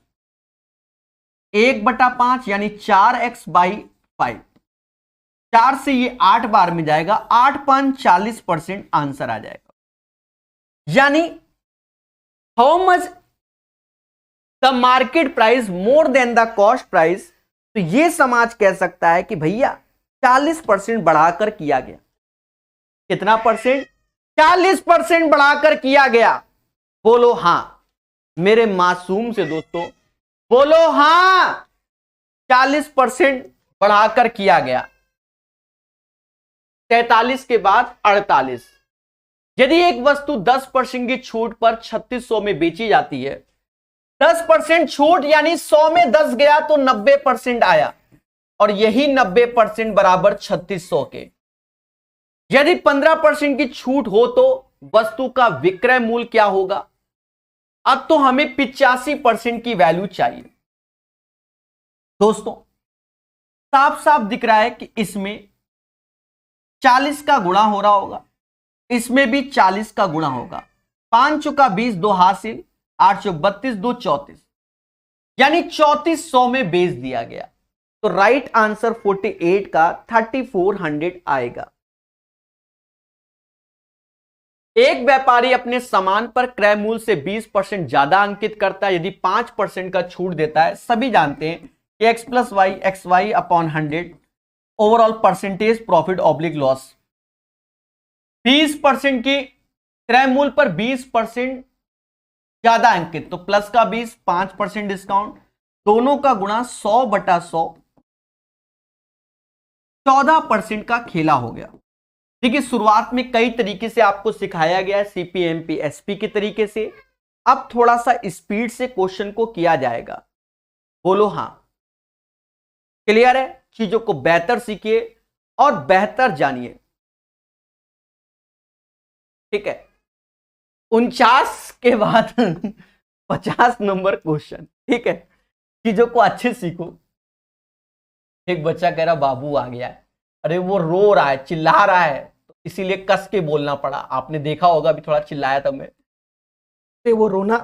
1/5 यानी 4x/5, 4 से ये 8 बार में जाएगा, 8×5 40% आंसर आ जाएगा। यानी how much the market price more than the cost price. तो ये समाज कह सकता है कि भैया 40% बढ़ाकर किया गया। कितना परसेंट, 40% बढ़ाकर किया गया। बोलो हां मेरे मासूम से दोस्तों, बोलो हां। 40% बढ़ाकर किया गया। 43 के बाद 48। यदि एक वस्तु 10% की छूट पर 3600 में बेची जाती है, 10% छूट यानी 100 में 10 गया तो 90% आया, और यही 90% बराबर 3600 के। यदि 15% की छूट हो तो वस्तु का विक्रय मूल्य क्या होगा। अब तो हमें 85% की वैल्यू चाहिए। दोस्तों साफ साफ दिख रहा है कि इसमें 40 का गुणा हो रहा होगा, इसमें भी 40 का गुणा होगा। 5 चौका 20, 2 हासिल, 8 चौक 32, 2 34, यानी 3400 में बेच दिया गया। तो राइट आंसर 48 का 3400 आएगा। एक व्यापारी अपने सामान पर क्रय मूल्य से 20% ज्यादा अंकित करता है, यदि 5% का छूट देता है। सभी जानते हैं कि x plus Y X Y upon 100 overall percentage profit oblique loss. 20% की क्रय मूल्य पर 20% ज्यादा अंकित, तो प्लस का 20, 5% डिस्काउंट, दोनों का गुणा 100/100, 14% का खेला हो गया। देखिए शुरुआत में कई तरीके से आपको सिखाया गया है, सीपीएमपी एसपी के तरीके से। अब थोड़ा सा स्पीड से क्वेश्चन को किया जाएगा। बोलो हां, क्लियर है? चीजों को बेहतर सीखिए और बेहतर जानिए, ठीक है? 49 के बाद 50 नंबर क्वेश्चन, ठीक है? चीजों को अच्छे सीखो। एक बच्चा कह रहा बाबू आ गया है, अरे वो रो रहा है, चिल्ला रहा है, तो इसीलिए कस के बोलना पड़ा। आपने देखा होगा अभी थोड़ा चिल्लाया था मैं, तो वो रोना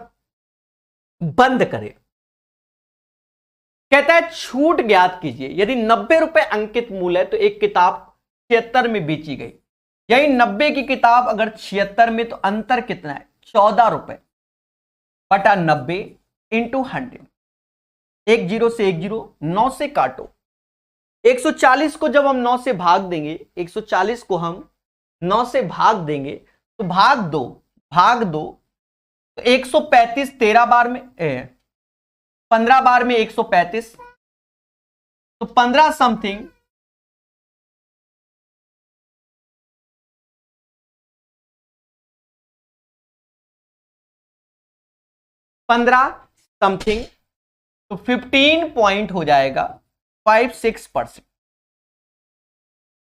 बंद करे। कहता है छूट ज्ञात कीजिए, यदि 90 रुपए अंकित मूल्य है तो एक किताब 76 में बेची गई। यही 90 की किताब अगर 76 में, तो अंतर कितना है? 14 रुपए बटा 90 इंटू 100। एक जीरो से एक जीरो, 9 से काटो। 140 को जब हम 9 से भाग देंगे, 140 को हम 9 से भाग देंगे, तो भाग दो, तो 135 13 बार में 15 बार में 135, तो 15 समथिंग 15 समथिंग, तो 15 पॉइंट हो जाएगा 56%।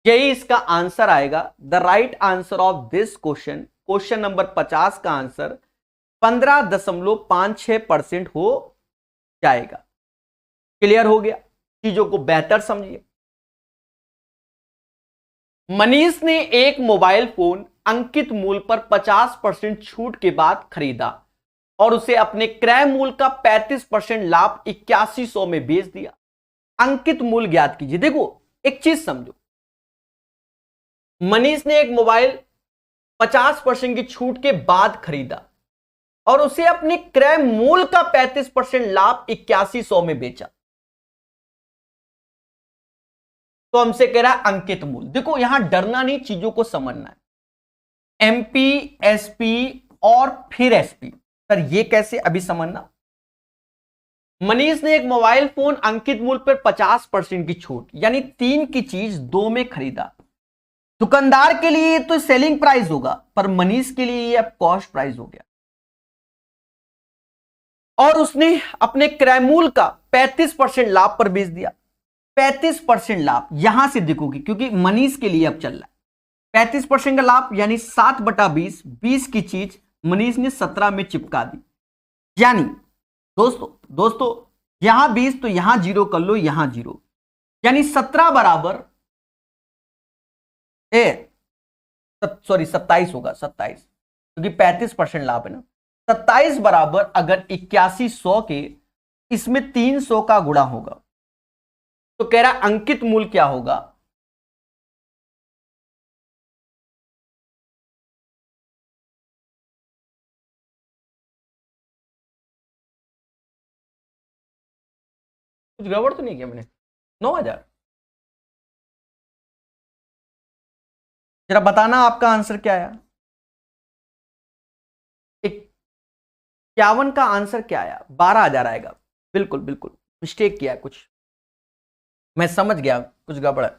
यही इसका आंसर आएगा। The right answer of this question, question number 50 का आंसर 15.56% हो जाएगा। क्लियर हो गया? चीजों को बेहतर समझिए। मनीष ने एक मोबाइल फोन अंकित मूल्य पर 50% छूट के बाद खरीदा और उसे अपने क्रय मूल्य का 35% लाभ 8100 में बेच दिया। अंकित मूल्य ज्ञात कीजिए। देखो एक चीज समझो, मनीष ने एक मोबाइल 50% की छूट के बाद खरीदा और उसे अपने क्रय मूल्य का 35% लाभ 8100 में बेचा, तो हमसे कह रहा है अंकित मूल्य। देखो यहां डरना नहीं, चीजों को समझना है। एमपी, एसपी और फिर एसपी, सर ये कैसे? अभी समझना। मनीष ने एक मोबाइल फोन अंकित मूल्य पर 50% की छूट, यानी 3 की चीज 2 में खरीदा। दुकानदार के लिए तो सेलिंग प्राइस होगा, पर मनीष के लिए अब कॉस्ट प्राइस हो गया, और उसने अपने क्रय मूल्य का 35% लाभ पर बेच दिया। 35% लाभ यहां से देखोगे, क्योंकि मनीष के लिए अब चल रहा है 35% का लाभ, यानी 7/20, 20 की चीज मनीष ने 17 में चिपका दी। यानी दोस्तों यहां 20 तो यहां जीरो कर लो, यहां जीरो, यानी 17 बराबर सॉरी 27 होगा, 27, क्योंकि 35% लाभ है ना। 27 बराबर अगर 8100 के, इसमें 300 का गुणा होगा, तो कह रहा अंकित मूल्य क्या होगा? कुछ गड़बड़ तो नहीं किया मैंने? 9000। जरा बताना आपका आंसर क्या आया? 51 का आंसर क्या आया? 12,000 आएगा। बिल्कुल बिल्कुल, मिस्टेक किया कुछ, मैं समझ गया कुछ गड़बड़ है।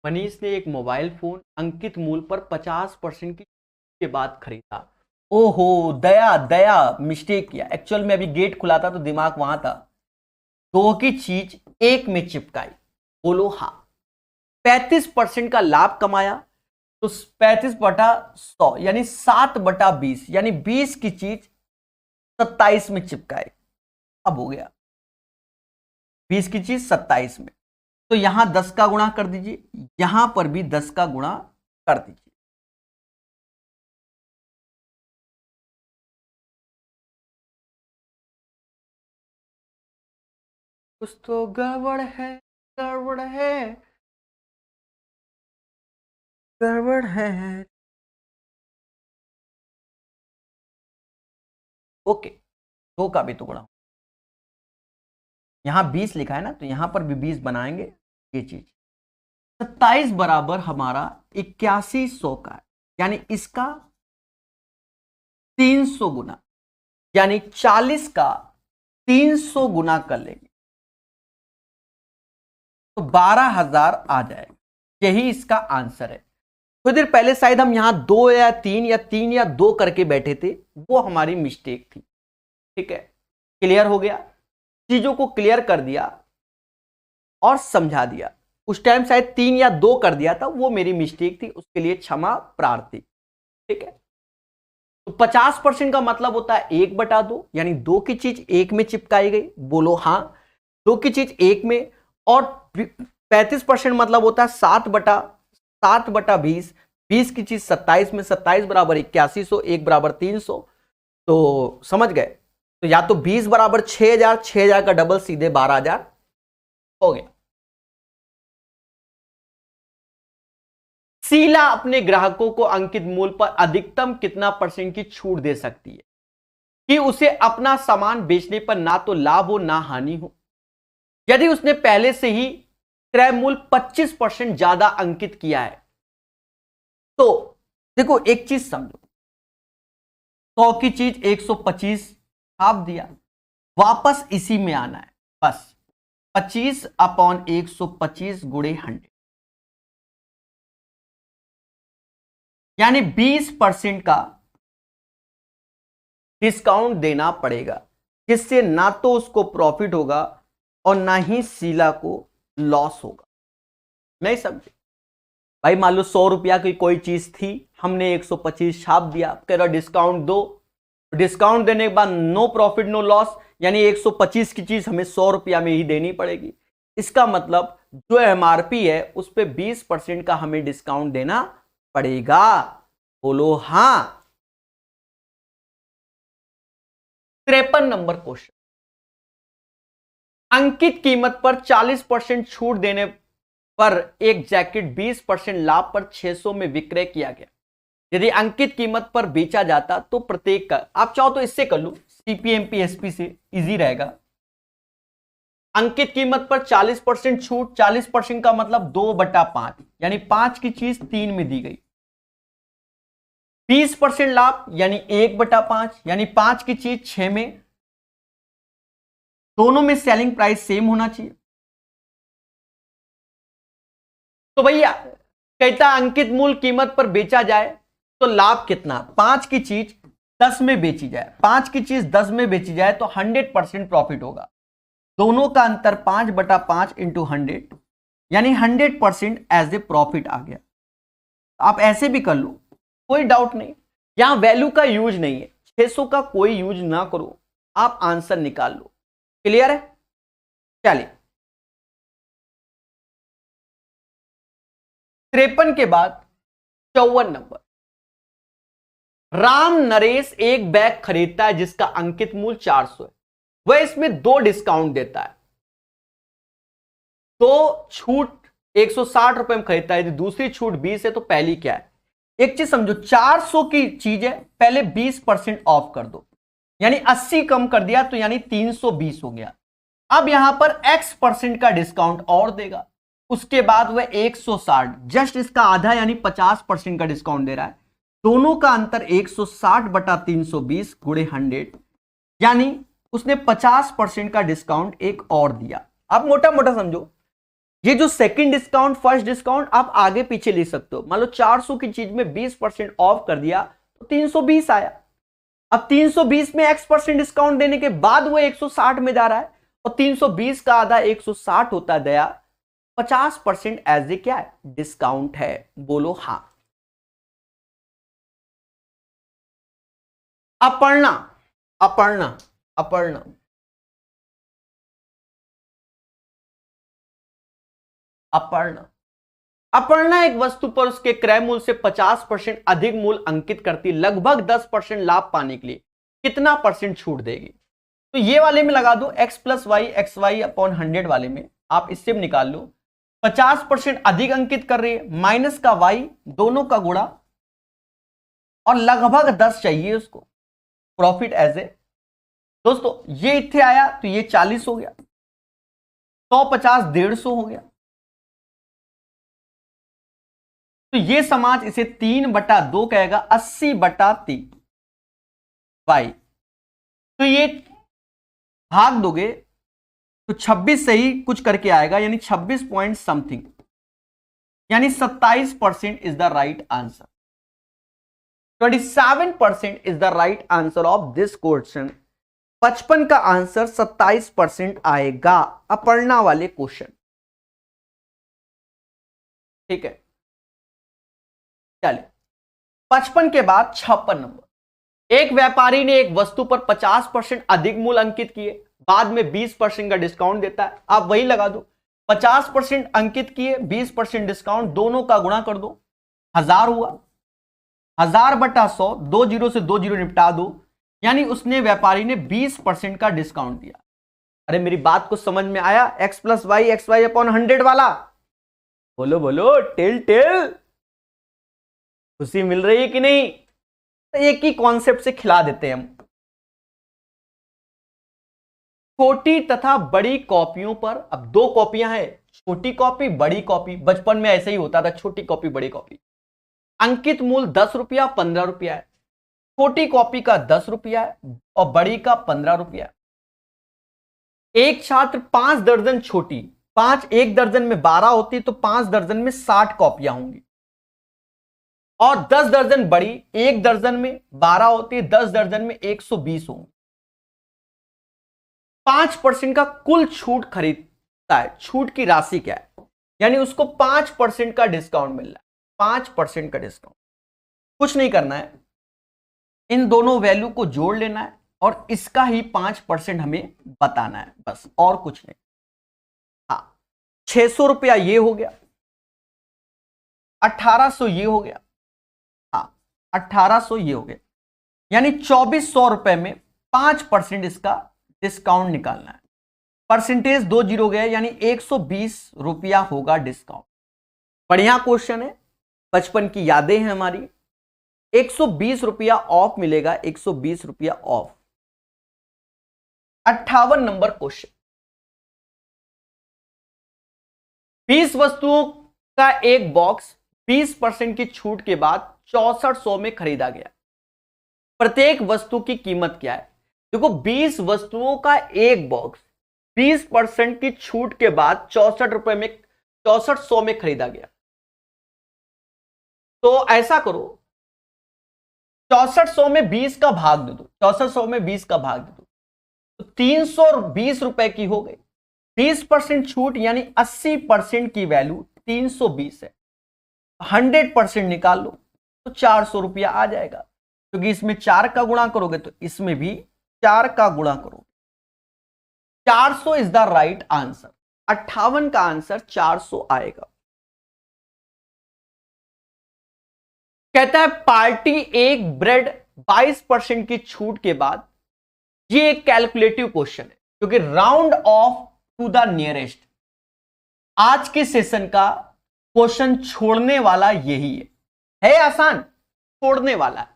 मनीष ने एक मोबाइल फोन अंकित मूल्य पर 50% की के बाद खरीदा। ओहो, दया दया मिस्टेक किया। एक्चुअल में अभी गेट खुला था तो दिमाग वहां था। 2 की चीज 1 में चिपकाई। बोलो हाँ। 35% का लाभ कमाया, तो 35/100 यानी 7/20, यानी 20 की चीज 27 में चिपकाए। अब हो गया 20 की चीज 27 में, तो यहां 10 का गुणा कर दीजिए, यहां पर भी 10 का गुणा कर दीजिए। कुछ तो गड़बड़ है, गड़बड़ है। गड़बड़ है। ओके, 2 का भी टुकड़ा, यहां 20 लिखा है ना, तो यहां पर भी 20 बनाएंगे। ये चीज 27 बराबर हमारा 8100 का है, यानी इसका 300 गुना, यानी 40 का 300 गुना कर लेंगे तो 12,000 आ जाएगा। यही इसका आंसर है। थोड़ी देर पहले शायद हम यहां 2 या 3 या 3 या 2 करके बैठे थे, वो हमारी मिस्टेक थी। ठीक है, क्लियर हो गया, चीजों को क्लियर कर दिया और समझा दिया। उस टाइम शायद 3 या 2 कर दिया था, वो मेरी मिस्टेक थी, उसके लिए क्षमा प्रार्थी। ठीक है, तो 50% का मतलब होता है 1/2, यानी 2 की चीज 1 में चिपकाई गई, बोलो हां। 2 की चीज 1 में, और 35% मतलब होता है 7/20, 20 की चीज 27 में, 27 बराबर 8100, 1 बराबर 300। तो समझ गए, तो या तो 20 बराबर 6000, 6000 का डबल सीधे 12,000 हो गया। शीला अपने ग्राहकों को अंकित मूल्य पर अधिकतम कितना % की छूट दे सकती है कि उसे अपना सामान बेचने पर ना तो लाभ हो ना हानि हो? यदि उसने पहले से ही क्रय मूल्य 25% ज्यादा अंकित किया है तो देखो, एक चीज समझो, 100 की चीज 125 छाप दिया, वापस इसी में आना है बस। 25/125 गुणे 100, यानी 20% का डिस्काउंट देना पड़ेगा, जिससे ना तो उसको प्रॉफिट होगा और ना ही शीला को लॉस होगा। नहीं समझे भाई? मान लो 100 रुपया की कोई चीज थी, हमने 125 छाप दिया, कह रहा डिस्काउंट दो। डिस्काउंट देने के बाद नो प्रॉफिट नो लॉस, यानी 125 की चीज हमें 100 रुपया में ही देनी पड़ेगी। इसका मतलब जो एमआरपी है उस पर 20% का हमें डिस्काउंट देना पड़ेगा। बोलो हां। 53 नंबर क्वेश्चन, अंकित कीमत पर 40% छूट देने पर एक जैकेट 20% लाभ पर 600 में विक्रय किया गया। यदि अंकित कीमत पर बेचा जाता तो प्रत्येक का, आप चाहो तो इससे कर लो, सीपीएमपी एसपी से इजी रहेगा। अंकित कीमत पर 40% छूट, 40% का मतलब 2/5, यानी 5 की चीज 3 में दी गई। 20% लाभ यानी 1/5, यानी 5 की चीज 6 में। दोनों में सेलिंग प्राइस सेम होना चाहिए। तो भैया कहता अंकित मूल्य कीमत पर बेचा जाए तो लाभ कितना? 5 की चीज 10 में बेची जाए, 5 की चीज 10 में बेची जाए तो 100% प्रॉफिट होगा। दोनों का अंतर 5/5 इंटू 100, यानी 100% एज ए प्रॉफिट आ गया। आप ऐसे भी कर लो, कोई डाउट नहीं, यहां वैल्यू का यूज नहीं है, 600 का कोई यूज ना करो, आप आंसर निकाल लो। क्लियर है? चलिए 53 के बाद 54 नंबर, राम नरेश एक बैग खरीदता है जिसका अंकित मूल्य 400 है, वह इसमें 2 डिस्काउंट देता है, तो छूट 160 रुपए में खरीदता है, यदि दूसरी छूट 20 है तो पहली क्या है? एक चीज समझो, 400 की चीज है, पहले 20% ऑफ कर दो, यानी 80 कम कर दिया तो यानी 320 हो गया। अब यहां पर x% का डिस्काउंट और देगा, उसके बाद वह 160, जस्ट इसका आधा यानी 50% का डिस्काउंट दे रहा है। दोनों का अंतर 160/320 गुणे 100, यानी उसने 50% का डिस्काउंट एक और दिया। अब मोटा मोटा समझो, ये जो सेकंड डिस्काउंट फर्स्ट डिस्काउंट आप आगे पीछे ले सकते हो। मान लो 400 की चीज में 20% ऑफ कर दिया तो 320 आया। अब 320 में x% डिस्काउंट देने के बाद वो 160 में जा रहा है, और 320 का आधा 160 होता गया, 50% एज ए क्या है? डिस्काउंट है। बोलो हां। अपर्णा, अपर्णा, अपर्णा, अपर्णा, अपर्णा एक वस्तु पर उसके क्रय मूल्य से 50% अधिक मूल्य अंकित करती, लगभग 10% लाभ पाने के लिए कितना % छूट देगी? तो ये वाले में लगा दो x + y, xy/100 वाले में आप इससे भी निकाल लो। 50% अधिक अंकित कर रही है, माइनस का y, दोनों का गुणा, और लगभग 10 चाहिए उसको प्रॉफिट एज ए। दोस्तों ये इतने आया तो ये 40 हो गया, 150 150 हो गया, तो ये समाज इसे 3/2 कहेगा, 80/3 y। तो ये भाग दोगे तो 26 से ही कुछ करके आएगा, यानी 26 पॉइंट समथिंग, यानी 27% is the right answer. 27% is the right answer of this question. 55 का आंसर 27% आएगा अपर्णा वाले क्वेश्चन। ठीक है, चलिए 55 के बाद 56 नंबर। एक व्यापारी ने एक वस्तु पर 50% अधिक मूल्य अंकित किए, बाद में 20% का डिस्काउंट देता है। आप वही लगा दो, 50% अंकित किए, 20% डिस्काउंट, दोनों का गुणा कर दो, 1000 हुआ। 1000/100, 2 जीरो से 2 जीरो निपटा दो, यानी उसने व्यापारी ने 20% का डिस्काउंट दिया। अरे मेरी बात को समझ में आया? x + y xy/100 वाला, बोलो बोलो, टेल टेल, खुशी मिल रही है कि नहीं? तो एक ही कॉन्सेप्ट से खिला देते हैं हम। छोटी तथा बड़ी कॉपियों पर, अब 2 कॉपियां हैं, छोटी कॉपी बड़ी कॉपी, बचपन में ऐसे ही होता था, छोटी कॉपी बड़ी कॉपी। अंकित मूल्य 10 रुपया 15 रुपया है। छोटी कॉपी का 10 रुपया है और बड़ी का 15 रुपया है। एक छात्र 5 दर्जन छोटी, 5 एक दर्जन में 12 होती, तो 5 दर्जन में 60 कॉपियां होंगी, और 10 दर्जन बड़ी, एक दर्जन में 12 होती है, 10 दर्जन में 120 होंगी। 5% का कुल छूट खरीदता है, छूट की राशि क्या है? यानी उसको 5% का डिस्काउंट मिल रहा है, 5% का डिस्काउंट। कुछ नहीं करना है, इन दोनों वैल्यू को जोड़ लेना है और इसका ही 5% हमें बताना है, बस, और कुछ नहीं। हाँ, 600 रुपया ये हो गया, 1800 ये हो गया, हाँ 1800 ये हो गया, यानी 2400 रुपए में 5% इसका डिस्काउंट निकालना है। परसेंटेज 2 जीरो गए, यानी 120 रुपया होगा डिस्काउंट। बढ़िया क्वेश्चन है, बचपन की यादें हैं हमारी। 120 रुपया ऑफ मिलेगा, 120 रुपया ऑफ। 58 number question. 20 वस्तुओं का एक बॉक्स 20% की छूट के बाद 6400 में खरीदा गया। प्रत्येक वस्तु की कीमत क्या है? देखो, 20 वस्तुओं का एक बॉक्स 20% की छूट के बाद 64 रुपए में, 6400 में खरीदा गया। तो ऐसा करो, 6400 में 20 का भाग दे दो, 6400 में 20 का भाग दे दो, तो 320 रुपए की हो गई। 20% छूट यानी 80% की वैल्यू 320 है। 100% निकाल लो तो 400 रुपया आ जाएगा, क्योंकि इसमें 4 का गुणा करोगे तो इसमें भी 4 का गुणा करोगे। 400 इज द राइट आंसर। 58 का आंसर 400 आएगा। कहता है पार्टी एक ब्रेड 22% की छूट के बाद, ये एक कैलकुलेटिव क्वेश्चन है, क्योंकि round off to the nearest. आज के सेशन का क्वेश्चन छोड़ने वाला यही है आसान, छोड़ने वाला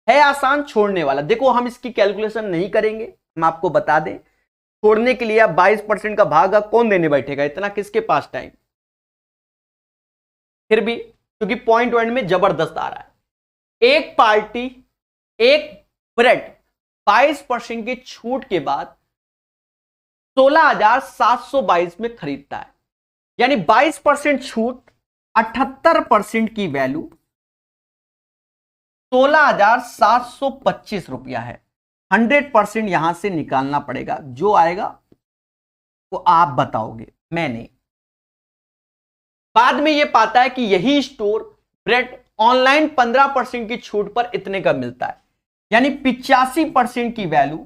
है आसान, छोड़ने वाला। देखो, हम इसकी कैलकुलेशन नहीं करेंगे, हम आपको बता दें, छोड़ने के लिए 22% का भाग कौन देने बैठेगा, इतना किसके पास टाइम। फिर भी क्योंकि पॉइंट वन में जबरदस्त आ रहा है। एक पार्टी एक ब्रेड 22% की छूट के बाद 16,722 में खरीदता है, यानी 22% छूट, 78% की वैल्यू 16,725 रुपया है। 100% यहां से निकालना पड़ेगा, जो आएगा वो आप बताओगे, मैं नहीं। बाद में यह पाता है कि यही स्टोर ब्रेड ऑनलाइन 15% की छूट पर इतने का मिलता है, यानी 85% की वैल्यू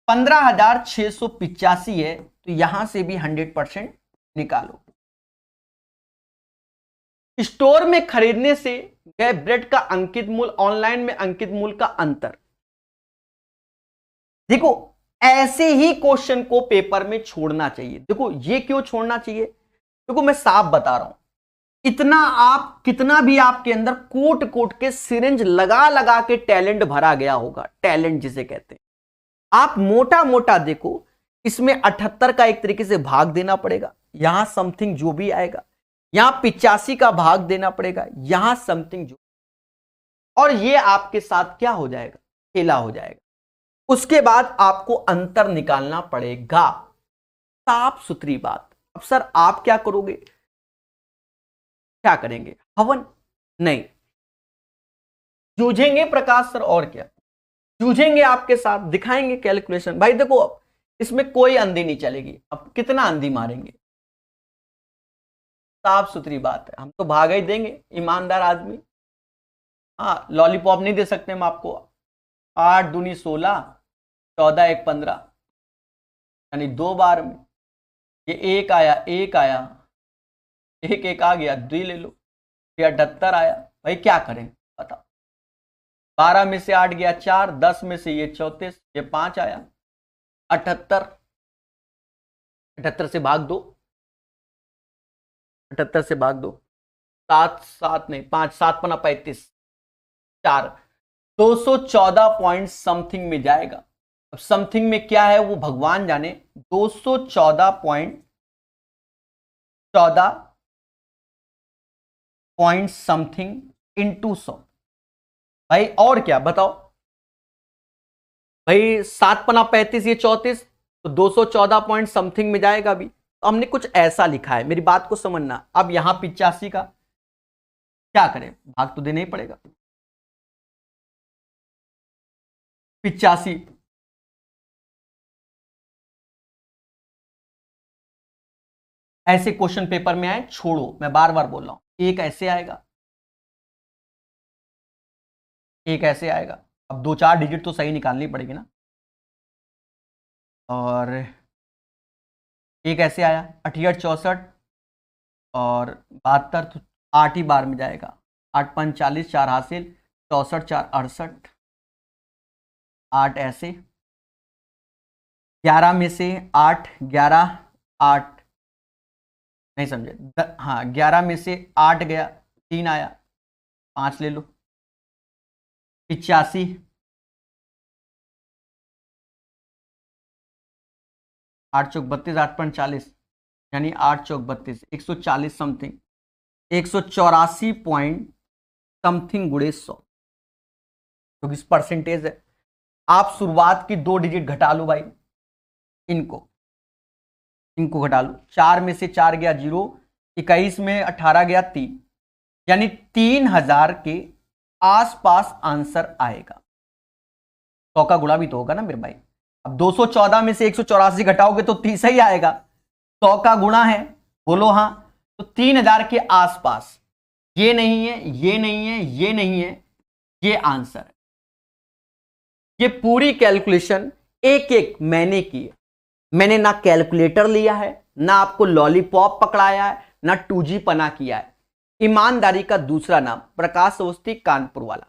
15,685 है। तो यहां से भी 100% निकालो। स्टोर में खरीदने से गए ब्रेड का अंकित मूल्य, ऑनलाइन में अंकित मूल्य का अंतर। देखो, ऐसे ही क्वेश्चन को पेपर में छोड़ना चाहिए। देखो, ये क्यों छोड़ना चाहिए? देखो मैं साफ बता रहा हूं, इतना आप कितना भी आपके अंदर कोट कोट के सिरिंज लगा लगा के टैलेंट भरा गया होगा, टैलेंट जिसे कहते हैं, आप मोटा मोटा देखो, इसमें 78 का एक तरीके से भाग देना पड़ेगा, यहां समथिंग जो भी आएगा, यहां 85 का भाग देना पड़ेगा, यहां समथिंग जो, और ये आपके साथ क्या हो जाएगा, खेला हो जाएगा। उसके बाद आपको अंतर निकालना पड़ेगा, साफ सुथरी बात। अब सर आप क्या करोगे, क्या करेंगे, हवन नहीं, जूझेंगे प्रकाश सर, और क्या जूझेंगे आपके साथ, दिखाएंगे कैलकुलेशन। भाई देखो अब इसमें कोई अंधी नहीं चलेगी, अब कितना अंधी मारेंगे, साफ सुथरी बात है, हम तो भागा ही देंगे, ईमानदार आदमी। हाँ लॉलीपॉप नहीं दे सकते हम आपको, 8 दूनी 16, 14 1 15, यानी 2 बार में ये एक आया, एक आया, एक एक आ गया, 2 ले लो, ये 78 आया। भाई क्या करें बताओ, 12 में से 8 गया 4, 10 में से ये 34, ये 5 आया, 78, 78 से भाग दो, 78 से भाग दो, 7 7 नहीं 5 7 पना 35, 4, 214 पॉइंट समथिंग में जाएगा। अब समथिंग में क्या है वो भगवान जाने, 214 पॉइंट समथिंग इंटू 100। भाई और क्या बताओ, भाई 7 पना 35, ये 34, तो 214 पॉइंट समथिंग में जाएगा भी। तो हमने कुछ ऐसा लिखा है, मेरी बात को समझना। अब यहां 85 का क्या करें, भाग तो देना ही पड़ेगा, 85, ऐसे क्वेश्चन पेपर में आए छोड़ो, मैं बार बार बोल रहा हूं, एक ऐसे आएगा, एक ऐसे आएगा। अब 2-4 डिजिट तो सही निकालनी पड़ेगी ना, और एक ऐसे आया 68 64 और 72, तो 8 ही बार में जाएगा, 8 5 40, 4 हासिल, 64 4 68, 8 ऐसे, 11 में से 8, 11 8 नहीं समझे, हाँ 11 में से 8 गया, 3 आया, 5 ले लो, 85, 8 चौक 32, 8 पंच 40, यानी 8 चौक 32, 140 समथिंग, 184 पॉइंट समथिंग गुणे 100, क्योंकि इस परसेंटेज है। आप शुरुआत की 2 डिजिट घटा लो भाई, इनको घटा लो, 4 में से 4 गया 0, 21 में 18 गया 3, यानी 3000 के आसपास आंसर आएगा। 100 का गुणा भी तो होगा ना मेरे भाई। अब 214 में से 184 घटाओगे तो 30 ही आएगा, 100 का गुणा है, बोलो हाँ, तो 3000 के आसपास। ये नहीं है, ये नहीं है, ये नहीं है, ये आंसर है। ये पूरी कैलकुलेशन एक एक मैंने की है, मैंने ना कैलकुलेटर लिया है, ना आपको लॉलीपॉप पकड़ाया है, ना 2G पना किया है। ईमानदारी का दूसरा नाम प्रकाश अवस्थी कानपुर वाला,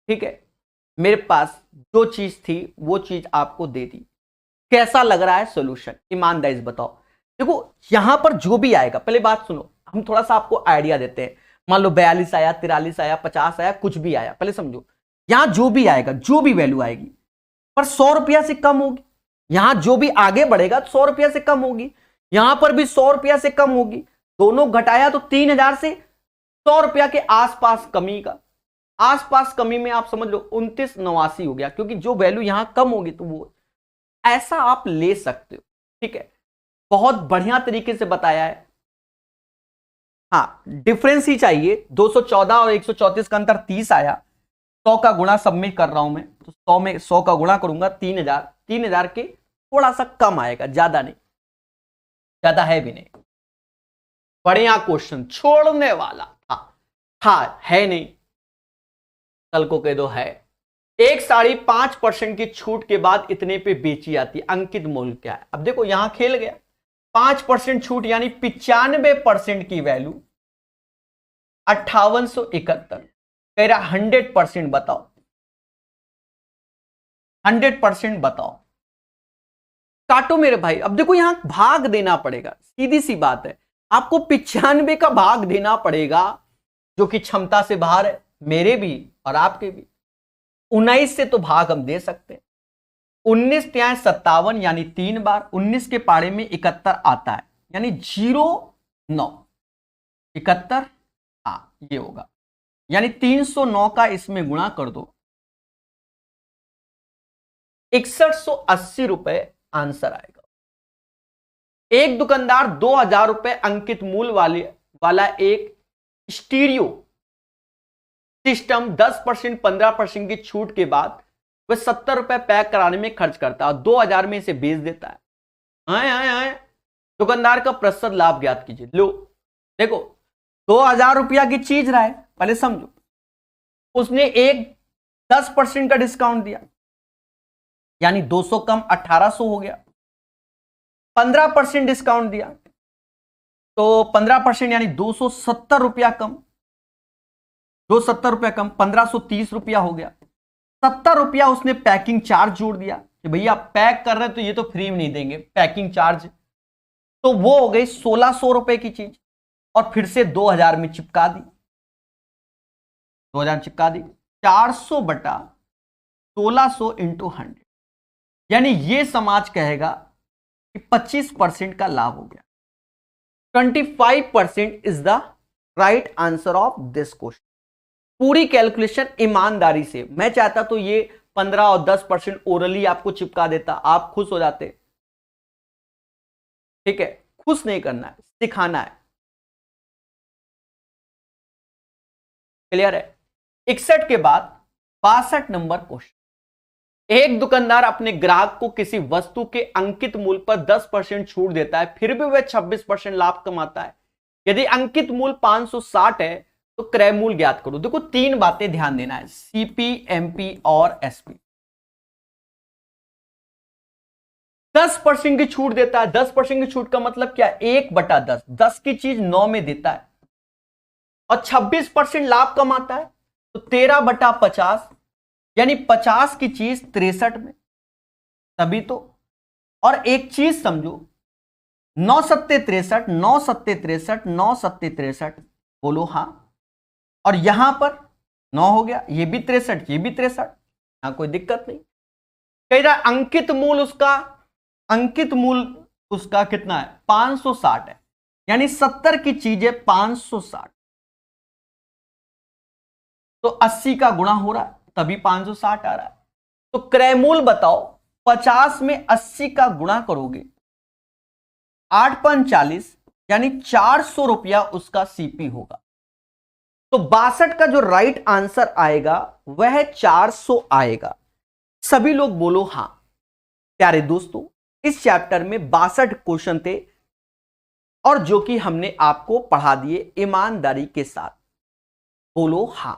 ठीक है। मेरे पास जो चीज थी वो चीज आपको दे दी। कैसा लग रहा है सॉल्यूशन, ईमानदारी से बताओ। देखो यहां पर जो भी आएगा, पहले बात सुनो, हम थोड़ा सा आपको आइडिया देते हैं। मान लो 42 आया, 43 आया, 50 आया, कुछ भी आया, पहले समझो, यहां जो भी आएगा, जो भी वैल्यू आएगी, पर 100 रुपया से कम होगी। यहां जो भी आगे बढ़ेगा 100 रुपया से कम होगी, यहां पर भी 100 रुपया से कम होगी। दोनों घटाया तो 3000 से 100 रुपया के आसपास कमी का, आसपास कमी में आप समझ लो 2989 हो गया, क्योंकि जो वैल्यू यहां कम होगी तो वो ऐसा आप ले सकते हो, ठीक है। बहुत बढ़िया तरीके से बताया है। हाँ डिफरेंस ही चाहिए, 214 और 134 का अंतर 30 आया, 100 का गुणा सबमिट कर रहा हूं मैं, तो 100 में 100 का गुणा करूंगा 3000 के थोड़ा सा कम आएगा, ज्यादा नहीं, ज्यादा है भी नहीं। बढ़िया क्वेश्चन, छोड़ने वाला था है नहीं, कल को कह दो है। 1.5% की छूट के बाद इतने पे बेची जाती है, अंकित मूल्य क्या है। अब देखो यहां खेल गया, 5% छूट यानी 95% की वैल्यू 5871, कह रहा 100% बताओ, 100% बताओ, काटो मेरे भाई। अब देखो यहां भाग देना पड़ेगा, सीधी सी बात है। आपको 95 का भाग देना पड़ेगा, जो कि क्षमता से बाहर है, मेरे भी और आपके भी। 19 से तो भाग हम दे सकते हैं। 19 त्यां 57 यानी 3 बार। 19 के पाड़े में 71 आता है, यानी 09 71, हाँ ये होगा, यानी 309 का इसमें गुणा कर दो, 6180 रुपए आंसर आएगा। एक दुकानदार 2000 रुपए अंकित मूल्य वाला एक स्टीरियो सिस्टम 10% 15% की छूट के बाद वह 70 रुपए पैक कराने में खर्च करता है और 2000 में इसे बेच देता है। आए दुकानदार का प्रतिशत लाभ ज्ञात कीजिए। लो देखो, 2000 रुपया की चीज रहा है, पहले समझो। उसने एक 10% का डिस्काउंट दिया, यानी 200 कम 1800 हो गया। 15% डिस्काउंट दिया तो 15% यानी 270 रुपया कम, 270 रुपया कम 1530 रुपया हो गया। 70 रुपया उसने पैकिंग चार्ज जोड़ दिया कि भैया पैक कर रहे तो ये तो फ्री में नहीं देंगे, पैकिंग चार्ज, तो वो हो गई 1600 रुपए की चीज। और फिर से 2000 में चिपका दी, 2000 चिपका दी, 400 बटा 1600 इंटू 100, यानी ये समाज कहेगा कि 25% का लाभ हो गया। 25% is the right answer of this question. पूरी कैलकुलेशन ईमानदारी से, मैं चाहता तो ये 15 और 10% ओरली आपको चिपका देता, आप खुश हो जाते। ठीक है, खुश नहीं करना है, सिखाना है। क्लियर है? 61 के बाद 62 नंबर क्वेश्चन। एक दुकानदार अपने ग्राहक को किसी वस्तु के अंकित मूल्य पर 10% छूट देता है, फिर भी वह 26% लाभ कमाता है। यदि अंकित मूल्य 560 है तो क्रय मूल्य ज्ञात करो। देखो 3 बातें ध्यान देना है, सीपी, एमपी और एसपी। 10% की छूट देता है। 10% की छूट का मतलब क्या? 1/10, 10 की चीज 9 में देता है और 26% लाभ कमाता है, तो 13/50 यानी 50 की चीज 63 में, तभी तो। और एक चीज समझो, 9 सत्ते 63, 9 सत्ते 63, 9 सत्ते 63, बोलो हां। और यहां पर 9 हो गया, ये भी 63, ये भी 63, यहां कोई दिक्कत नहीं। कह रहा अंकित मूल्य उसका कितना है? 560 है, यानी 70 की चीज है 560, तो 80 का गुणा हो रहा है, तभी 560 आ रहा है। तो क्रय मूल्य बताओ, 50 में 80 का गुणा करोगे 8×5 = 40, यानी 400 रुपया उसका सीपी होगा। तो 62 का जो राइट आंसर आएगा वह 400 आएगा। सभी लोग बोलो हां। प्यारे दोस्तों, इस चैप्टर में 62 क्वेश्चन थे और जो कि हमने आपको पढ़ा दिए ईमानदारी के साथ। बोलो हां।